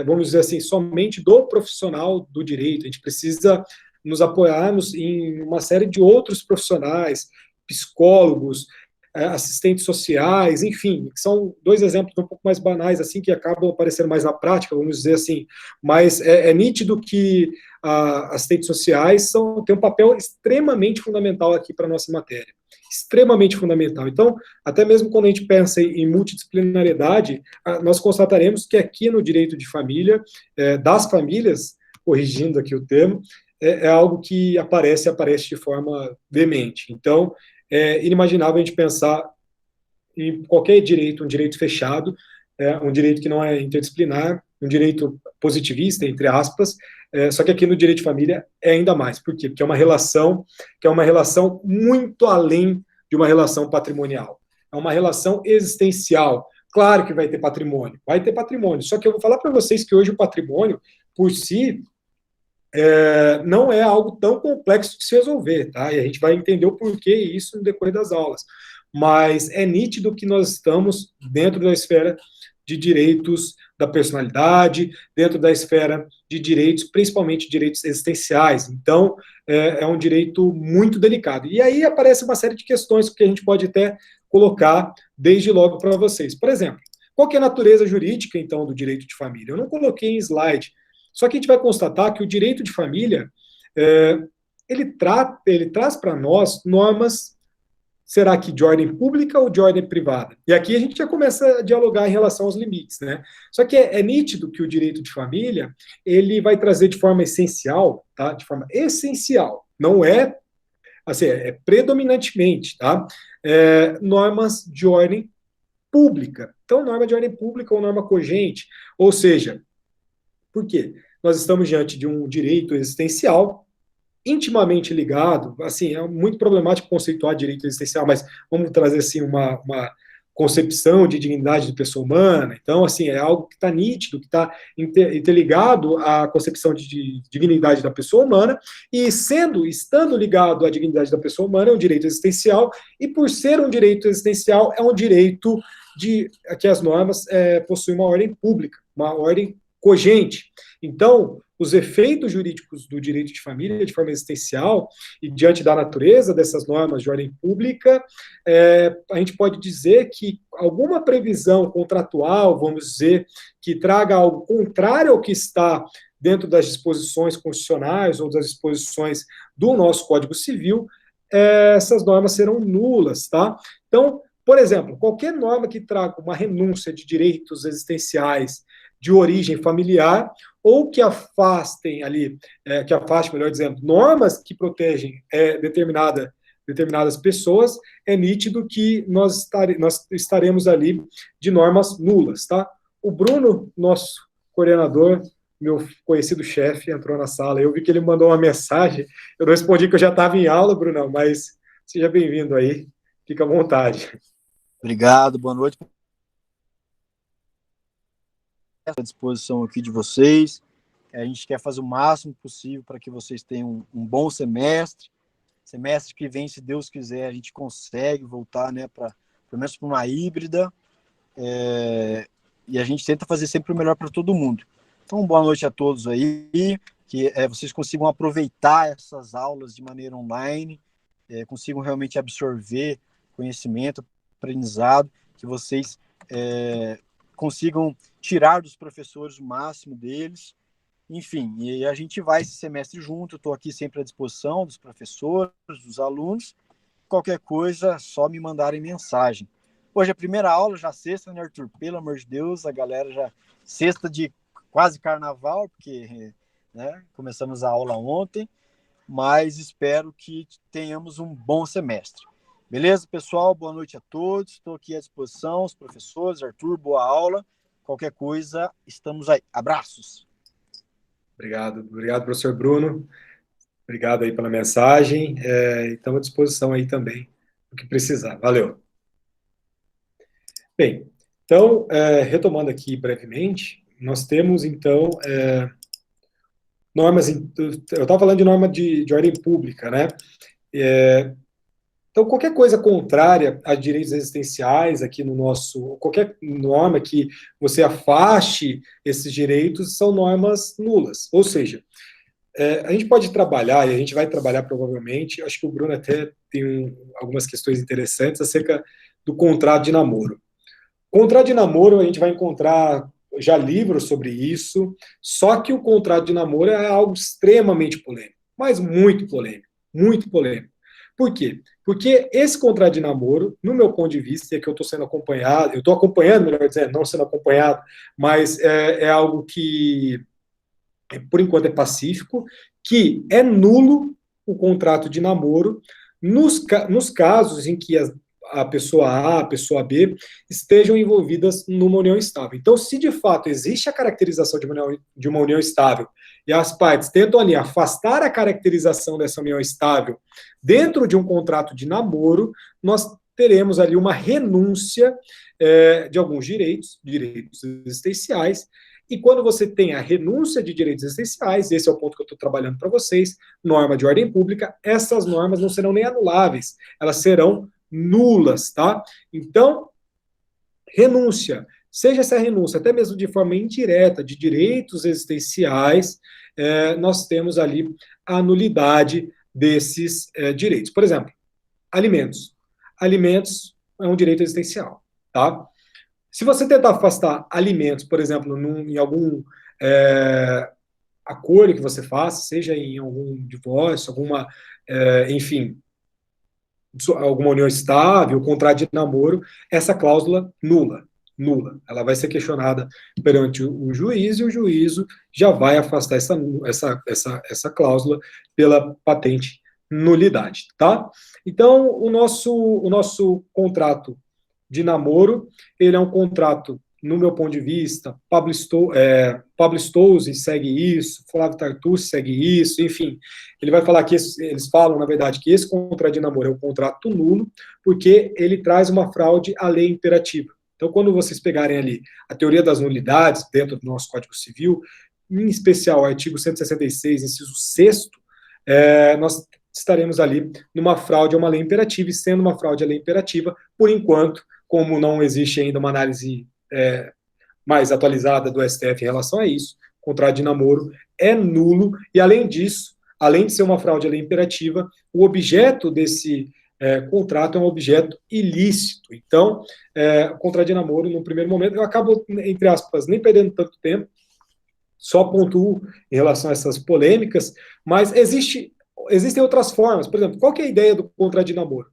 vamos dizer assim, somente do profissional do direito. A gente precisa nos apoiarmos em uma série de outros profissionais, psicólogos, assistentes sociais, enfim, que são dois exemplos um pouco mais banais, assim, que acabam aparecendo mais na prática, vamos dizer assim, mas é nítido que assistentes sociais têm um papel extremamente fundamental aqui para a nossa matéria, extremamente fundamental. Então, até mesmo quando a gente pensa em multidisciplinariedade, nós constataremos que aqui no direito de família, das famílias, corrigindo aqui o termo, é algo que aparece de forma veemente. Então, é inimaginável a gente pensar em qualquer direito, um direito fechado, um direito que não é interdisciplinar, um direito positivista, entre aspas, só que aqui no direito de família é ainda mais. Por quê? Porque é uma relação muito além de uma relação patrimonial. É uma relação existencial. Claro que vai ter patrimônio, só que eu vou falar para vocês que hoje o patrimônio, por si, não é algo tão complexo de se resolver, tá? E a gente vai entender o porquê isso no decorrer das aulas. Mas é nítido que nós estamos dentro da esfera de direitos da personalidade, dentro da esfera de direitos, principalmente direitos existenciais. Então, é um direito muito delicado. E aí aparece uma série de questões que a gente pode até colocar desde logo para vocês. Por exemplo, qual que é a natureza jurídica, então, do direito de família? Eu não coloquei em slide, só que a gente vai constatar que o direito de família, ele traz para nós normas, será que de ordem pública ou de ordem privada? E aqui a gente já começa a dialogar em relação aos limites, né? Só que é nítido que o direito de família, ele vai trazer de forma essencial, tá? De forma essencial, não é, assim, é predominantemente, tá? Normas de ordem pública. Então, norma de ordem pública ou norma cogente, ou seja, por quê? Nós estamos diante de um direito existencial intimamente ligado, assim, é muito problemático conceituar direito existencial, mas vamos trazer, assim, uma concepção de dignidade da pessoa humana. Então, assim, é algo que está nítido, que está interligado à concepção de dignidade da pessoa humana, e estando ligado à dignidade da pessoa humana, é um direito existencial, e por ser um direito existencial, é um direito que as normas possuem uma ordem pública, uma ordem cogente. Então, os efeitos jurídicos do direito de família, de forma existencial, e diante da natureza dessas normas de ordem pública, a gente pode dizer que alguma previsão contratual, vamos dizer, que traga algo contrário ao que está dentro das disposições constitucionais ou das disposições do nosso Código Civil, essas normas serão nulas, tá? Então, por exemplo, qualquer norma que traga uma renúncia de direitos existenciais de origem familiar, ou que afastem ali, melhor dizendo, normas que protegem determinadas pessoas, é nítido que nós estaremos ali de normas nulas, tá? O Bruno, nosso coordenador, meu conhecido chefe, entrou na sala, eu vi que ele mandou uma mensagem, eu não respondi que eu já estava em aula, Brunão, mas seja bem-vindo aí, fica à vontade. Obrigado, boa noite. À disposição aqui de vocês. A gente quer fazer o máximo possível para que vocês tenham um bom semestre que vem, se Deus quiser, a gente consegue voltar, né, pelo menos para uma híbrida, e a gente tenta fazer sempre o melhor para todo mundo. Então, boa noite a todos aí, que vocês consigam aproveitar essas aulas de maneira online, consigam realmente absorver conhecimento, aprendizado, que vocês consigam tirar dos professores o máximo deles, enfim, e a gente vai esse semestre junto, estou aqui sempre à disposição dos professores, dos alunos, qualquer coisa, só me mandarem mensagem. Hoje é a primeira aula, já sexta, né, Arthur? Pelo amor de Deus, a galera já, sexta de quase carnaval, porque, né, começamos a aula ontem, mas espero que tenhamos um bom semestre. Beleza, pessoal? Boa noite a todos. Estou aqui à disposição, os professores. Arthur, boa aula. Qualquer coisa, estamos aí. Abraços. Obrigado, professor Bruno. Obrigado aí pela mensagem. Estamos à disposição aí também, o que precisar. Valeu. Bem, então, retomando aqui brevemente, nós temos, então, normas... Eu estava falando de norma de ordem pública, né? Então, qualquer coisa contrária a direitos existenciais aqui no nosso... Qualquer norma que você afaste esses direitos são normas nulas. Ou seja, a gente pode trabalhar, e a gente vai trabalhar provavelmente, acho que o Bruno até tem algumas questões interessantes acerca do contrato de namoro. Contrato de namoro, a gente vai encontrar já livros sobre isso, só que o contrato de namoro é algo extremamente polêmico, mas muito polêmico, muito polêmico. Por quê? Porque esse contrato de namoro, no meu ponto de vista, é que eu estou sendo acompanhado, eu estou acompanhando, melhor dizendo, não sendo acompanhado, mas é algo que, por enquanto, é pacífico, que é nulo o contrato de namoro nos casos em que a pessoa A, a pessoa B, estejam envolvidas numa união estável. Então, se de fato existe a caracterização de uma união estável e as partes tentam ali afastar a caracterização dessa união estável dentro de um contrato de namoro, nós teremos ali uma renúncia de alguns direitos existenciais. E quando você tem a renúncia de direitos existenciais, esse é o ponto que eu estou trabalhando para vocês, norma de ordem pública, essas normas não serão nem anuláveis, elas serão nulas, tá? Então, renúncia, seja essa renúncia até mesmo de forma indireta de direitos existenciais, nós temos ali a nulidade desses direitos. Por exemplo, alimentos. Alimentos é um direito existencial, tá? Se você tentar afastar alimentos, por exemplo, em algum acordo que você faça, seja em algum divórcio, alguma, enfim, alguma união estável, contrato de namoro, essa cláusula nula. Ela vai ser questionada perante o juiz e o juízo já vai afastar essa cláusula pela patente nulidade, tá? Então, o nosso contrato de namoro, ele é um contrato, no meu ponto de vista, Pablo Stouzy segue isso, Flávio Tartucci segue isso, enfim, ele vai falar que eles falam, na verdade, que esse contrato de namoro é um contrato nulo, porque ele traz uma fraude à lei imperativa. Então, quando vocês pegarem ali a teoria das nulidades, dentro do nosso Código Civil, em especial o artigo 166, inciso 6º, nós estaremos ali numa fraude a uma lei imperativa, e sendo uma fraude à lei imperativa, por enquanto, como não existe ainda uma análise mais atualizada do STF em relação a isso, o contrato de namoro é nulo, e além disso, além de ser uma fraude à lei imperativa, o objeto desse contrato é um objeto ilícito. Então, o contrato de namoro, no primeiro momento, eu acabo, entre aspas, nem perdendo tanto tempo, só pontuo em relação a essas polêmicas, mas existem outras formas. Por exemplo, qual que é a ideia do contrato de namoro?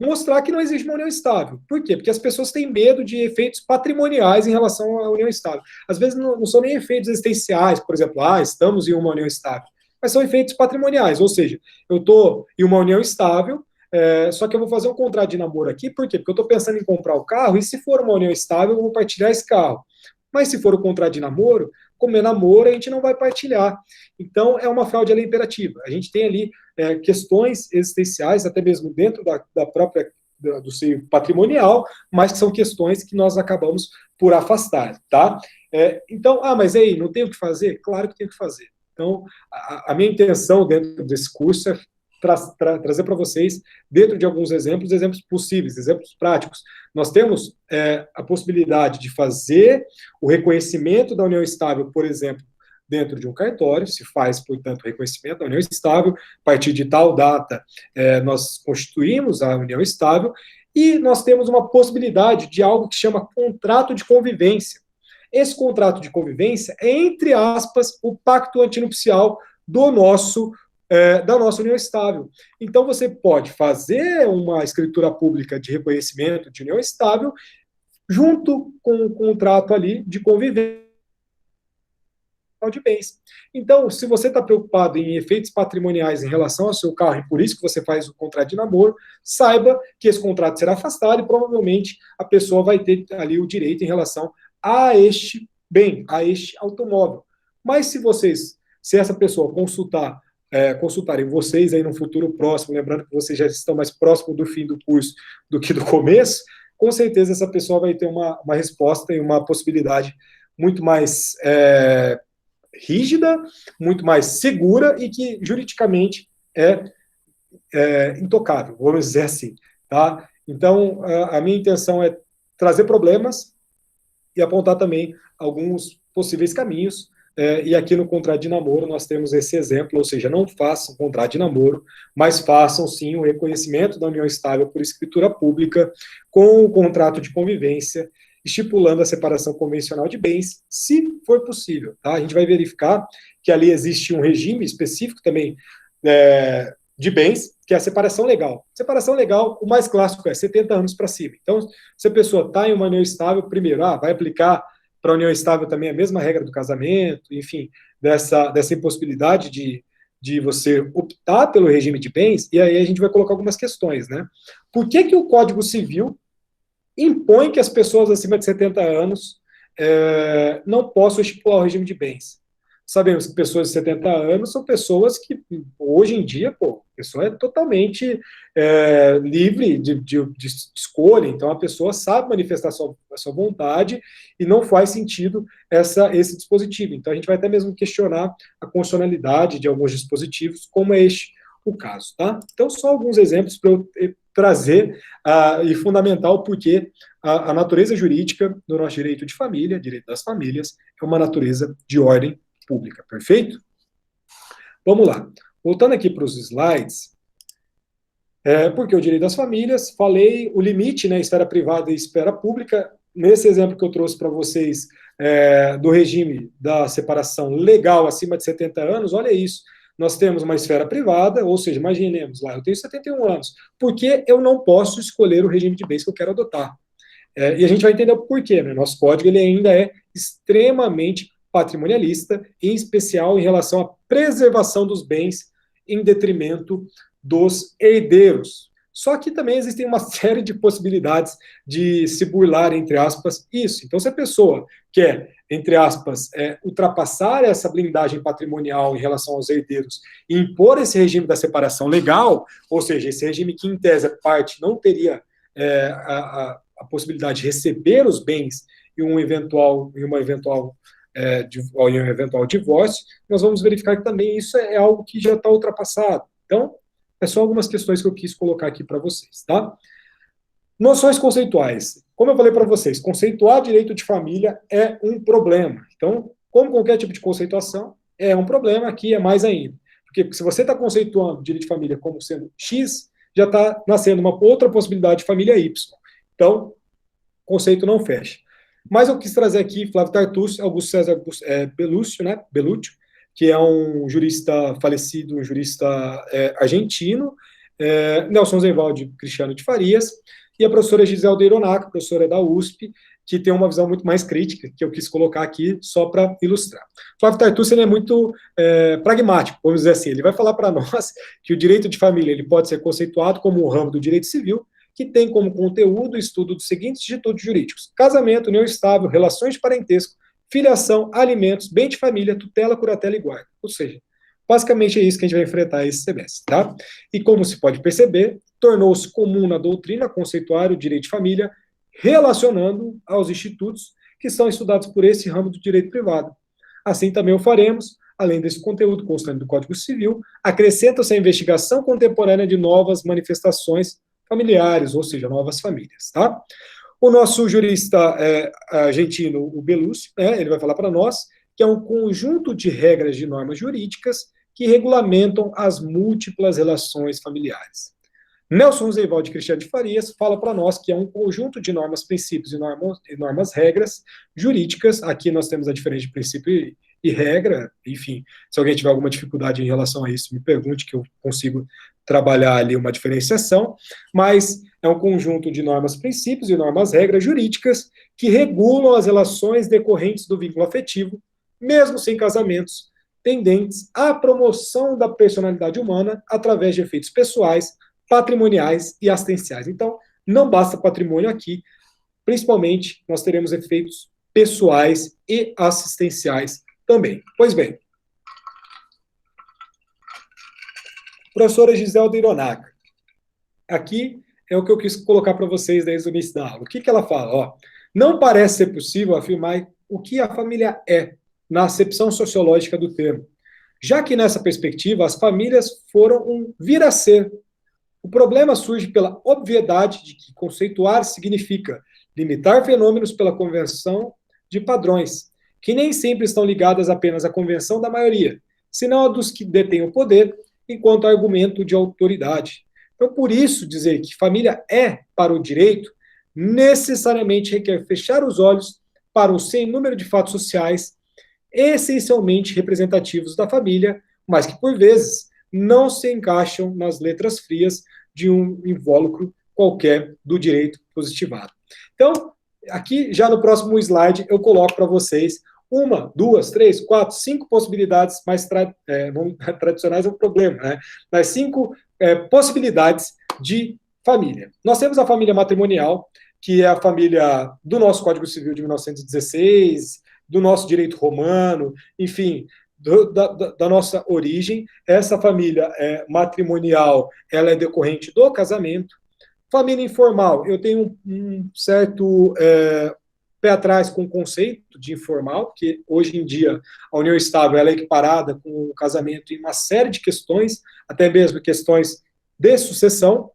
Mostrar que não existe uma união estável. Por quê? Porque as pessoas têm medo de efeitos patrimoniais em relação à união estável. Às vezes não são nem efeitos existenciais, por exemplo, estamos em uma união estável, mas são efeitos patrimoniais, ou seja, eu estou em uma união estável, só que eu vou fazer um contrato de namoro aqui, por quê? Porque eu estou pensando em comprar o carro, e se for uma união estável, eu vou partilhar esse carro. Mas se for o contrato de namoro, como é namoro, a gente não vai partilhar. Então, é uma fraude à lei imperativa. A gente tem ali questões existenciais, até mesmo dentro da própria do seio patrimonial, mas que são questões que nós acabamos por afastar, tá? Então, mas aí, não tem o que fazer? Claro que tem o que fazer. Então, a minha intenção dentro desse curso é trazer para vocês, dentro de alguns exemplos possíveis, exemplos práticos. Nós temos a possibilidade de fazer o reconhecimento da união estável, por exemplo, dentro de um cartório, se faz, portanto, o reconhecimento da união estável, a partir de tal data nós constituímos a união estável, e nós temos uma possibilidade de algo que chama contrato de convivência. Esse contrato de convivência é, entre aspas, o pacto antinupcial da nossa união estável. Então, você pode fazer uma escritura pública de reconhecimento de união estável junto com um contrato ali de convivência de bens. Então, se você está preocupado em efeitos patrimoniais em relação ao seu carro, e por isso que você faz o contrato de namoro, saiba que esse contrato será afastado e provavelmente a pessoa vai ter ali o direito em relação a este bem, a este automóvel. Mas se essa pessoa consultarem vocês aí no futuro próximo, lembrando que vocês já estão mais próximos do fim do curso do que do começo, com certeza essa pessoa vai ter uma resposta e uma possibilidade muito mais rígida, muito mais segura e que juridicamente é intocável, vamos dizer assim, tá? Então, a minha intenção é trazer problemas e apontar também alguns possíveis caminhos. E aqui no contrato de namoro nós temos esse exemplo, ou seja, não façam contrato de namoro, mas façam sim o reconhecimento da união estável por escritura pública com o contrato de convivência, estipulando a separação convencional de bens, se for possível. Tá? A gente vai verificar que ali existe um regime específico também de bens, que é a separação legal. Separação legal, o mais clássico é 70 anos para cima. Então, se a pessoa está em uma união estável, primeiro, vai aplicar para a união estável também a mesma regra do casamento, enfim, dessa impossibilidade de você optar pelo regime de bens, e aí a gente vai colocar algumas questões, né? Por que o Código Civil impõe que as pessoas acima de 70 anos não possam estipular o regime de bens? sabemos que pessoas de 70 anos são pessoas que, hoje em dia, a pessoa é totalmente livre de escolha, então a pessoa sabe manifestar a sua vontade e não faz sentido esse dispositivo. Então a gente vai até mesmo questionar a constitucionalidade de alguns dispositivos, como é este o caso, tá? Então, só alguns exemplos para eu trazer e fundamentar o porquê a natureza jurídica do nosso direito de família, direito das famílias, é uma natureza de ordem pública, perfeito? Vamos lá. Voltando aqui para os slides, porque o direito das famílias, falei o limite, né, esfera privada e esfera pública, nesse exemplo que eu trouxe para vocês do regime da separação legal acima de 70 anos, olha isso, nós temos uma esfera privada, ou seja, imaginemos lá, eu tenho 71 anos, por que eu não posso escolher o regime de bens que eu quero adotar? E a gente vai entender o porquê, né? Nosso código ele ainda é extremamente patrimonialista, em especial em relação à preservação dos bens em detrimento dos herdeiros. Só que também existem uma série de possibilidades de se burlar, entre aspas, isso. Então, se a pessoa quer, entre aspas, ultrapassar essa blindagem patrimonial em relação aos herdeiros e impor esse regime da separação legal, ou seja, esse regime que, em tese, a parte não teria a possibilidade de receber os bens em um eventual divórcio, nós vamos verificar que também isso é algo que já está ultrapassado. Então, é só algumas questões que eu quis colocar aqui para vocês, tá? Noções conceituais. Como eu falei para vocês, conceituar direito de família é um problema. Então, como qualquer tipo de conceituação, é um problema, aqui é mais ainda. Porque se você está conceituando direito de família como sendo X, já está nascendo uma outra possibilidade de família Y. Então, o conceito não fecha. Mas eu quis trazer aqui Flávio Tartucci, Augusto César Bellúcio, né? Bellúcio, que é um jurista falecido, um jurista argentino, Nelson Zewald Cristiano de Farias, e a professora Giselda Hironaco, professora da USP, que tem uma visão muito mais crítica, que eu quis colocar aqui só para ilustrar. Flávio Tartucci ele é muito pragmático, vamos dizer assim, ele vai falar para nós que o direito de família ele pode ser conceituado como um ramo do direito civil, que tem como conteúdo o estudo dos seguintes institutos jurídicos: casamento, união estável, relações de parentesco, filiação, alimentos, bem de família, tutela, curatela e guarda. Ou seja, basicamente é isso que a gente vai enfrentar esse semestre, tá? E como se pode perceber, tornou-se comum na doutrina conceituar o direito de família relacionando aos institutos que são estudados por esse ramo do direito privado. Assim também o faremos, além desse conteúdo constante do Código Civil, acrescenta-se a investigação contemporânea de novas manifestações familiares, ou seja, novas famílias, tá? O nosso jurista argentino, o Bellúcio, ele vai falar para nós que é um conjunto de regras de normas jurídicas que regulamentam as múltiplas relações familiares. Nelson Zewald Cristiano de Farias fala para nós que é um conjunto de normas, princípios e normas, regras jurídicas. Aqui nós temos a diferença de princípio e regra, enfim, se alguém tiver alguma dificuldade em relação a isso, me pergunte que eu consigo trabalhar ali uma diferenciação, mas é um conjunto de normas, princípios e normas, regras jurídicas que regulam as relações decorrentes do vínculo afetivo, mesmo sem casamentos, tendentes à promoção da personalidade humana através de efeitos pessoais, patrimoniais e assistenciais. Então, não basta patrimônio aqui, principalmente nós teremos efeitos pessoais e assistenciais também. Pois bem, professora Giselda Hironaco, aqui é o que eu quis colocar para vocês desde o início da aula. O que ela fala? Não parece ser possível afirmar o que a família é, na acepção sociológica do termo, já que nessa perspectiva as famílias foram um vir a ser. O problema surge pela obviedade de que conceituar significa limitar fenômenos pela convenção de padrões, que nem sempre estão ligadas apenas à convenção da maioria, senão a dos que detêm o poder, enquanto argumento de autoridade. Então, por isso, dizer que família é para o direito necessariamente requer fechar os olhos para um sem número de fatos sociais essencialmente representativos da família, mas que, por vezes, não se encaixam nas letras frias de um invólucro qualquer do direito positivado. Então, aqui, já no próximo slide, eu coloco para vocês 1, 2, 3, 4, 5 possibilidades mais tradicionais é um problema, né? Mas 5 possibilidades de família. Nós temos a família matrimonial, que é a família do nosso Código Civil de 1916, do nosso direito romano, enfim, da nossa origem, essa família matrimonial, ela é decorrente do casamento. Família informal, eu tenho um certo pé atrás com o conceito de informal, porque hoje em dia a união estável ela é equiparada com o casamento em uma série de questões, até mesmo questões de sucessão,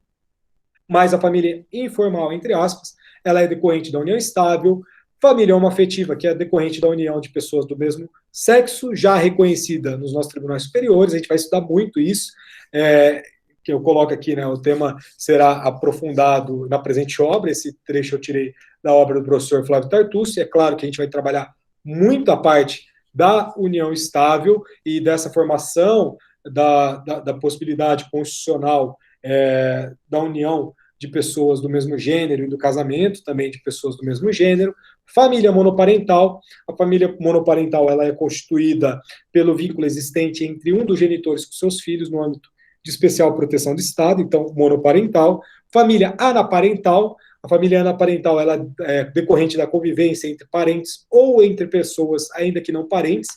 mas a família informal, entre aspas, ela é decorrente da união estável. Família homoafetiva, que é decorrente da união de pessoas do mesmo sexo, já reconhecida nos nossos tribunais superiores, a gente vai estudar muito isso, que eu coloco aqui, né, o tema será aprofundado na presente obra, esse trecho eu tirei da obra do professor Flávio Tartucci, é claro que a gente vai trabalhar muito a parte da união estável e dessa formação da possibilidade constitucional da união de pessoas do mesmo gênero e do casamento também de pessoas do mesmo gênero. Família monoparental, a família monoparental ela é constituída pelo vínculo existente entre um dos genitores com seus filhos no âmbito de especial proteção do Estado, então monoparental. Família anaparental, a família anaparental ela é decorrente da convivência entre parentes ou entre pessoas ainda que não parentes,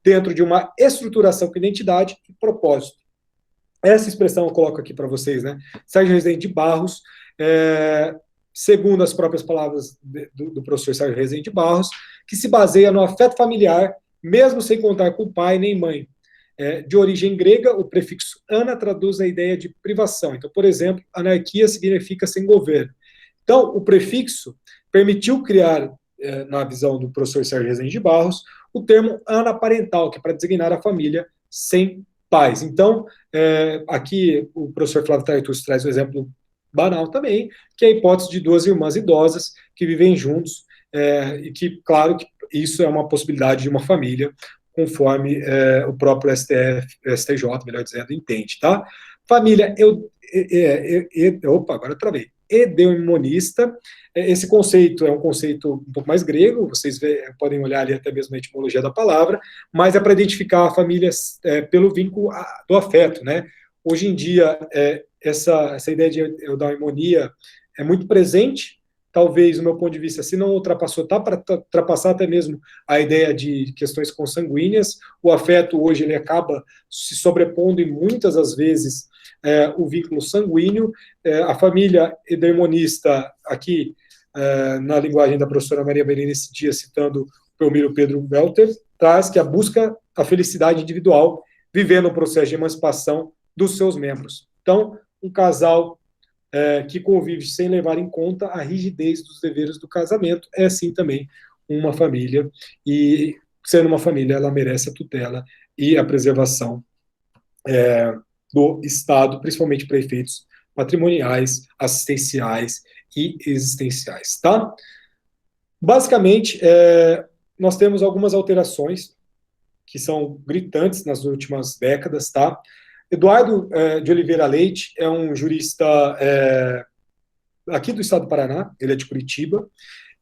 dentro de uma estruturação com identidade e propósito. Essa expressão eu coloco aqui para vocês, né? Sérgio Rezende de Barros, segundo as próprias palavras do professor Sérgio Rezende de Barros, que se baseia no afeto familiar, mesmo sem contar com pai nem mãe. De origem grega, o prefixo ana traduz a ideia de privação. Então, por exemplo, anarquia significa sem governo. Então, o prefixo permitiu criar, na visão do professor Sérgio Rezende de Barros, o termo anaparental, que é para designar a família sem pais. Então, aqui o professor Flávio Tartucci traz um exemplo banal também, que é a hipótese de duas irmãs idosas que vivem juntos, e que, claro, que isso é uma possibilidade de uma família, conforme o próprio STJ, melhor dizendo, entende, tá? Família, agora eu travei. Eudemonista, esse conceito é um conceito um pouco mais grego, vocês podem olhar ali até mesmo a etimologia da palavra, mas é para identificar a família pelo vínculo do afeto, né? Hoje em dia, essa ideia de eudaimonia é muito presente, talvez, do meu ponto de vista, se não ultrapassou, está para ultrapassar até mesmo a ideia de questões consanguíneas. O afeto hoje ele acaba se sobrepondo em muitas das vezes o vínculo sanguíneo. A família eudemonista, aqui na linguagem da professora Maria Belina esse dia, citando o Pelmiro Pedro Welter, traz que a busca a felicidade individual, vivendo um processo de emancipação dos seus membros. Então, um casal que convive sem levar em conta a rigidez dos deveres do casamento, é sim também uma família, e sendo uma família, ela merece a tutela e a preservação do Estado, principalmente para efeitos patrimoniais, assistenciais e existenciais, tá? Basicamente, nós temos algumas alterações que são gritantes nas últimas décadas, tá? Eduardo de Oliveira Leite é um jurista aqui do estado do Paraná, ele é de Curitiba,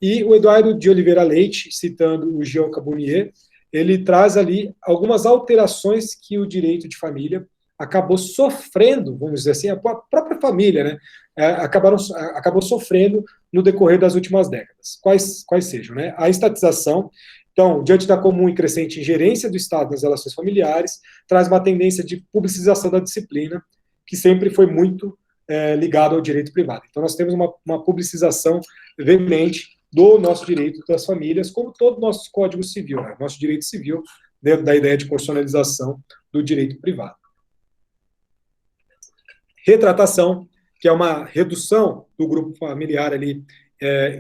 e o Eduardo de Oliveira Leite, citando o Jean Carbonnier, ele traz ali algumas alterações que o direito de família acabou sofrendo, vamos dizer assim, a própria família, né, acabou sofrendo no decorrer das últimas décadas. Quais sejam, né? A estatização. Então, diante da comum e crescente ingerência do Estado nas relações familiares, traz uma tendência de publicização da disciplina, que sempre foi muito ligado ao direito privado. Então, nós temos uma publicização veemente do nosso direito das famílias, como todo o nosso Código Civil, né? Nosso direito civil, dentro da ideia de constitucionalização do direito privado. Retratação, que é uma redução do grupo familiar ali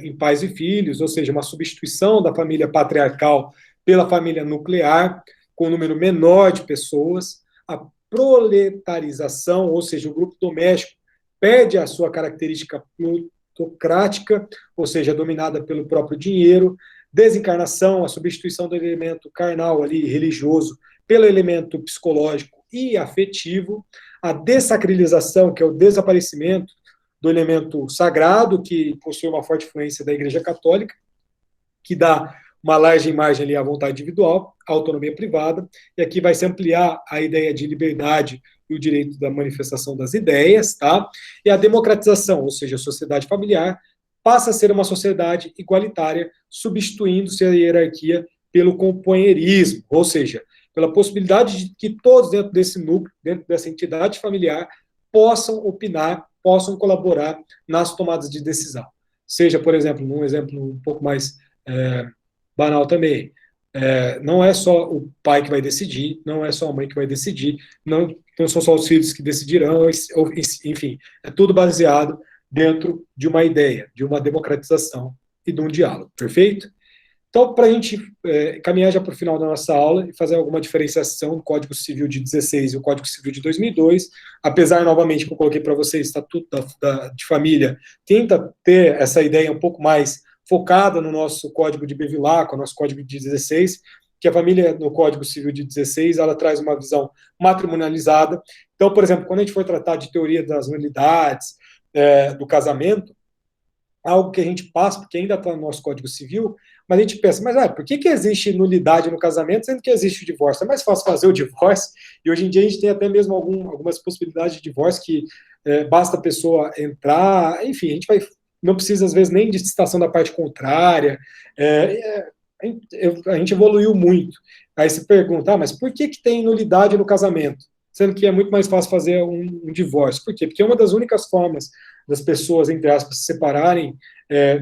em pais e filhos, ou seja, uma substituição da família patriarcal pela família nuclear, com um número menor de pessoas. A proletarização, ou seja, o grupo doméstico perde a sua característica plutocrática, ou seja, dominada pelo próprio dinheiro. Desencarnação, a substituição do elemento carnal ali, religioso, pelo elemento psicológico e afetivo. A dessacralização, que é o desaparecimento do elemento sagrado, que possui uma forte influência da Igreja Católica, que dá uma larga margem ali à vontade individual, à autonomia privada, e aqui vai se ampliar a ideia de liberdade e o direito da manifestação das ideias, tá? E a democratização, ou seja, a sociedade familiar, passa a ser uma sociedade igualitária, substituindo-se a hierarquia pelo companheirismo, ou seja, pela possibilidade de que todos dentro desse núcleo, dentro dessa entidade familiar, possam opinar, possam colaborar nas tomadas de decisão. Seja, por exemplo, um exemplo um pouco mais banal também, não é só o pai que vai decidir, não é só a mãe que vai decidir, não são só os filhos que decidirão, enfim, é tudo baseado dentro de uma ideia, de uma democratização e de um diálogo, perfeito? Então, para a gente caminhar já para o final da nossa aula e fazer alguma diferenciação do Código Civil de 16 e o Código Civil de 2002, apesar, novamente, que eu coloquei para vocês, Estatuto de Família, tenta ter essa ideia um pouco mais focada no nosso Código de Bevilacqua, nosso Código de 16, que a família, no Código Civil de 16, ela traz uma visão matrimonializada. Então, por exemplo, quando a gente for tratar de teoria das nulidades, do casamento, algo que a gente passa, porque ainda está no nosso Código Civil, mas a gente pensa, mas por que existe nulidade no casamento, sendo que existe o divórcio? É mais fácil fazer o divórcio, e hoje em dia a gente tem até mesmo algumas possibilidades de divórcio que basta a pessoa entrar, enfim, a gente não precisa, às vezes, nem de citação da parte contrária, a gente evoluiu muito. Aí se pergunta, mas por que tem nulidade no casamento? Sendo que é muito mais fácil fazer um divórcio. Por quê? Porque uma das únicas formas das pessoas, entre aspas, se separarem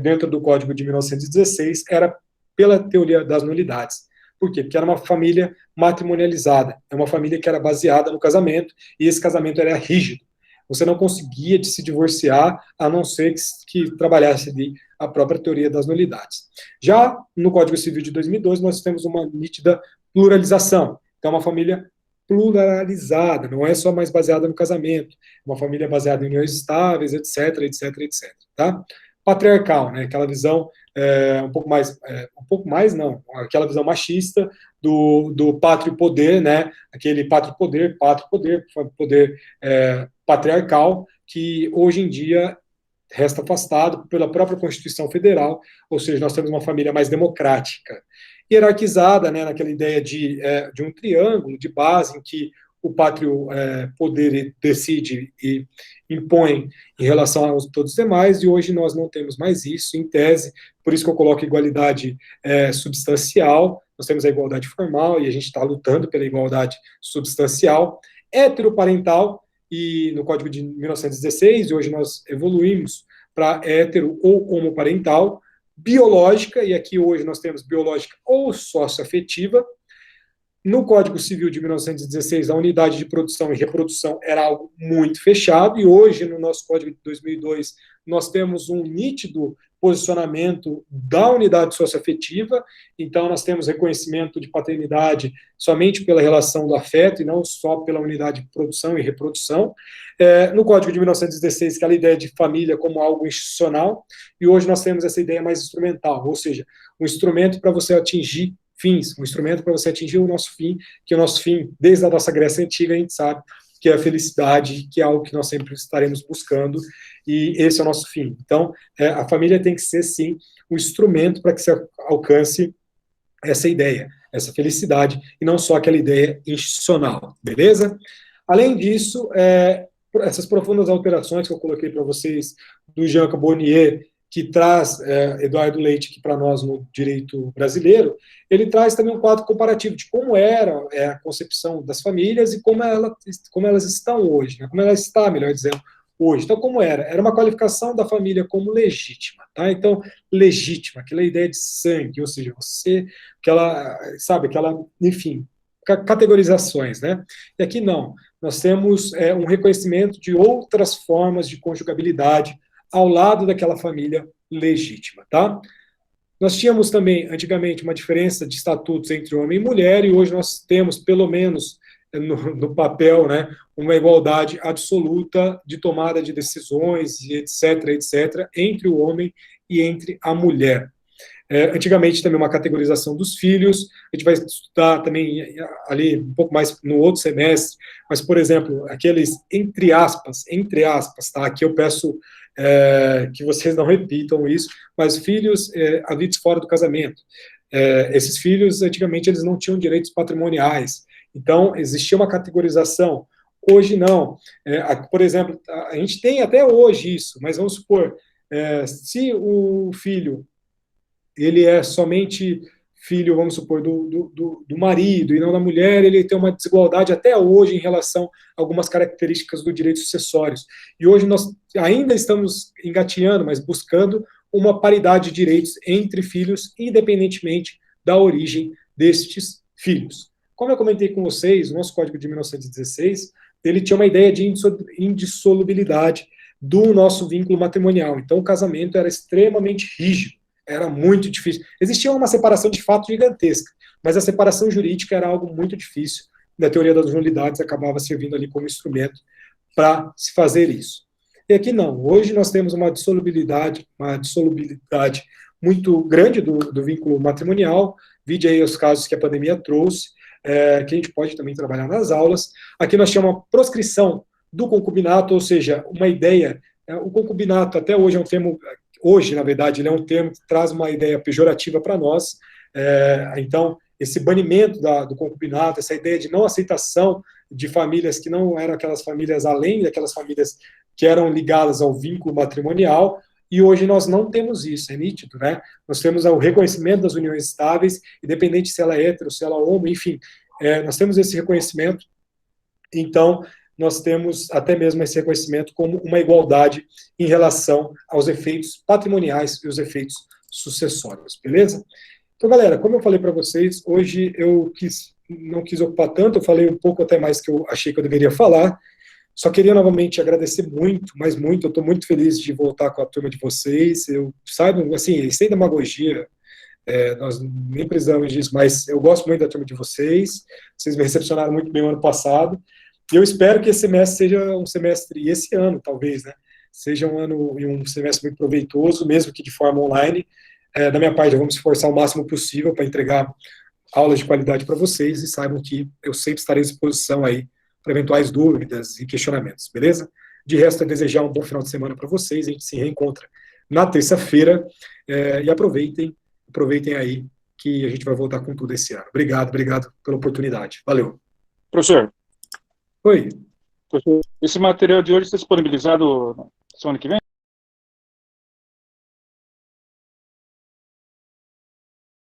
dentro do Código de 1916 era pela teoria das nulidades. Por quê? Porque era uma família matrimonializada, é uma família que era baseada no casamento, e esse casamento era rígido. Você não conseguia se divorciar, a não ser que trabalhasse ali a própria teoria das nulidades. Já no Código Civil de 2002, nós temos uma nítida pluralização. Então, uma família pluralizada, não é só mais baseada no casamento, é uma família baseada em uniões estáveis, etc, etc, etc, tá? Patriarcal, né, aquela visão aquela visão machista do pátrio poder, né, aquele pátrio poder patriarcal, que hoje em dia resta afastado pela própria Constituição Federal, ou seja, nós temos uma família mais democrática, hierarquizada, né, naquela ideia de um triângulo de base em que o pátrio poder decide e impõe em relação a todos os demais, e hoje nós não temos mais isso, em tese, por isso que eu coloco igualdade substancial, nós temos a igualdade formal, e a gente está lutando pela igualdade substancial, heteroparental, e no Código de 1916, e hoje nós evoluímos para hétero ou homoparental, biológica, e aqui hoje nós temos biológica ou socioafetiva. No Código Civil de 1916, a unidade de produção e reprodução era algo muito fechado, e hoje, no nosso Código de 2002, nós temos um nítido posicionamento da unidade socioafetiva, então nós temos reconhecimento de paternidade somente pela relação do afeto e não só pela unidade de produção e reprodução. No Código de 1916, aquela ideia de família como algo institucional, e hoje nós temos essa ideia mais instrumental, ou seja, um instrumento para você atingir fins, um instrumento para você atingir o nosso fim, que o nosso fim, desde a nossa Grécia Antiga, a gente sabe que é a felicidade, que é algo que nós sempre estaremos buscando, e esse é o nosso fim. Então, a família tem que ser, sim, um instrumento para que se alcance essa ideia, essa felicidade, e não só aquela ideia institucional, beleza? Além disso, essas profundas alterações que eu coloquei para vocês, do Jean Carbonnier, que traz Eduardo Leite aqui para nós no direito brasileiro, ele traz também um quadro comparativo de como era a concepção das famílias e como elas estão hoje, né? Como ela está, melhor dizendo, hoje. Então, como era? Era uma qualificação da família como legítima, tá? Então, legítima, aquela ideia de sangue, ou seja, você, enfim, categorizações, né? E aqui não, nós temos um reconhecimento de outras formas de conjugabilidade ao lado daquela família legítima, tá? Nós tínhamos também, antigamente, uma diferença de estatutos entre homem e mulher, e hoje nós temos, pelo menos no papel, né, uma igualdade absoluta de tomada de decisões, e etc., etc., entre o homem e entre a mulher. Antigamente também uma categorização dos filhos, a gente vai estudar também ali um pouco mais no outro semestre, mas, por exemplo, aqueles entre aspas, tá? Aqui eu peço que vocês não repitam isso, mas filhos havidos fora do casamento. Esses filhos, antigamente, eles não tinham direitos patrimoniais, então existia uma categorização. Hoje não. Por exemplo, a gente tem até hoje isso, mas vamos supor, se o filho ele é somente filho, vamos supor, do marido e não da mulher, ele tem uma desigualdade até hoje em relação a algumas características do direito sucessórios. E hoje nós ainda estamos engatinhando, mas buscando uma paridade de direitos entre filhos, independentemente da origem destes filhos. Como eu comentei com vocês, o nosso Código de 1916, ele tinha uma ideia de indissolubilidade do nosso vínculo matrimonial. Então, o casamento era extremamente rígido, era muito difícil. Existia uma separação de fato gigantesca, mas a separação jurídica era algo muito difícil. Na teoria das nulidades, acabava servindo ali como instrumento para se fazer isso. E aqui não. Hoje nós temos uma dissolubilidade muito grande do vínculo matrimonial. Vide aí os casos que a pandemia trouxe, que a gente pode também trabalhar nas aulas. Aqui nós chamamos a proscrição do concubinato, ou seja, uma ideia. O concubinato até hoje é um termo. Hoje, na verdade, ele é um termo que traz uma ideia pejorativa para nós. Então, esse banimento do concubinato, essa ideia de não aceitação de famílias que não eram aquelas famílias além daquelas famílias que eram ligadas ao vínculo matrimonial, e hoje nós não temos isso, é nítido, né? Nós temos o reconhecimento das uniões estáveis, independente se ela é hétero, se ela é homo, enfim, nós temos esse reconhecimento, então nós temos até mesmo esse reconhecimento como uma igualdade em relação aos efeitos patrimoniais e os efeitos sucessórios, beleza? Então, galera, como eu falei para vocês, hoje eu não quis ocupar tanto, eu falei um pouco até mais que eu achei que eu deveria falar, só queria novamente agradecer muito, mas muito, eu estou muito feliz de voltar com a turma de vocês, eu saibam, assim, sem demagogia, nós nem precisamos disso, mas eu gosto muito da turma de vocês me recepcionaram muito bem o ano passado, e eu espero que esse semestre seja um semestre, e esse ano talvez, né, seja um ano e um semestre muito proveitoso, mesmo que de forma online. Da minha parte, eu vou me esforçar o máximo possível para entregar aulas de qualidade para vocês, e saibam que eu sempre estarei à disposição aí para eventuais dúvidas e questionamentos, beleza? De resto, é desejar um bom final de semana para vocês, a gente se reencontra na terça-feira, e aproveitem aí, que a gente vai voltar com tudo esse ano. Obrigado pela oportunidade. Valeu. Professor. Oi. Professor, esse material de hoje está disponibilizado semana que vem?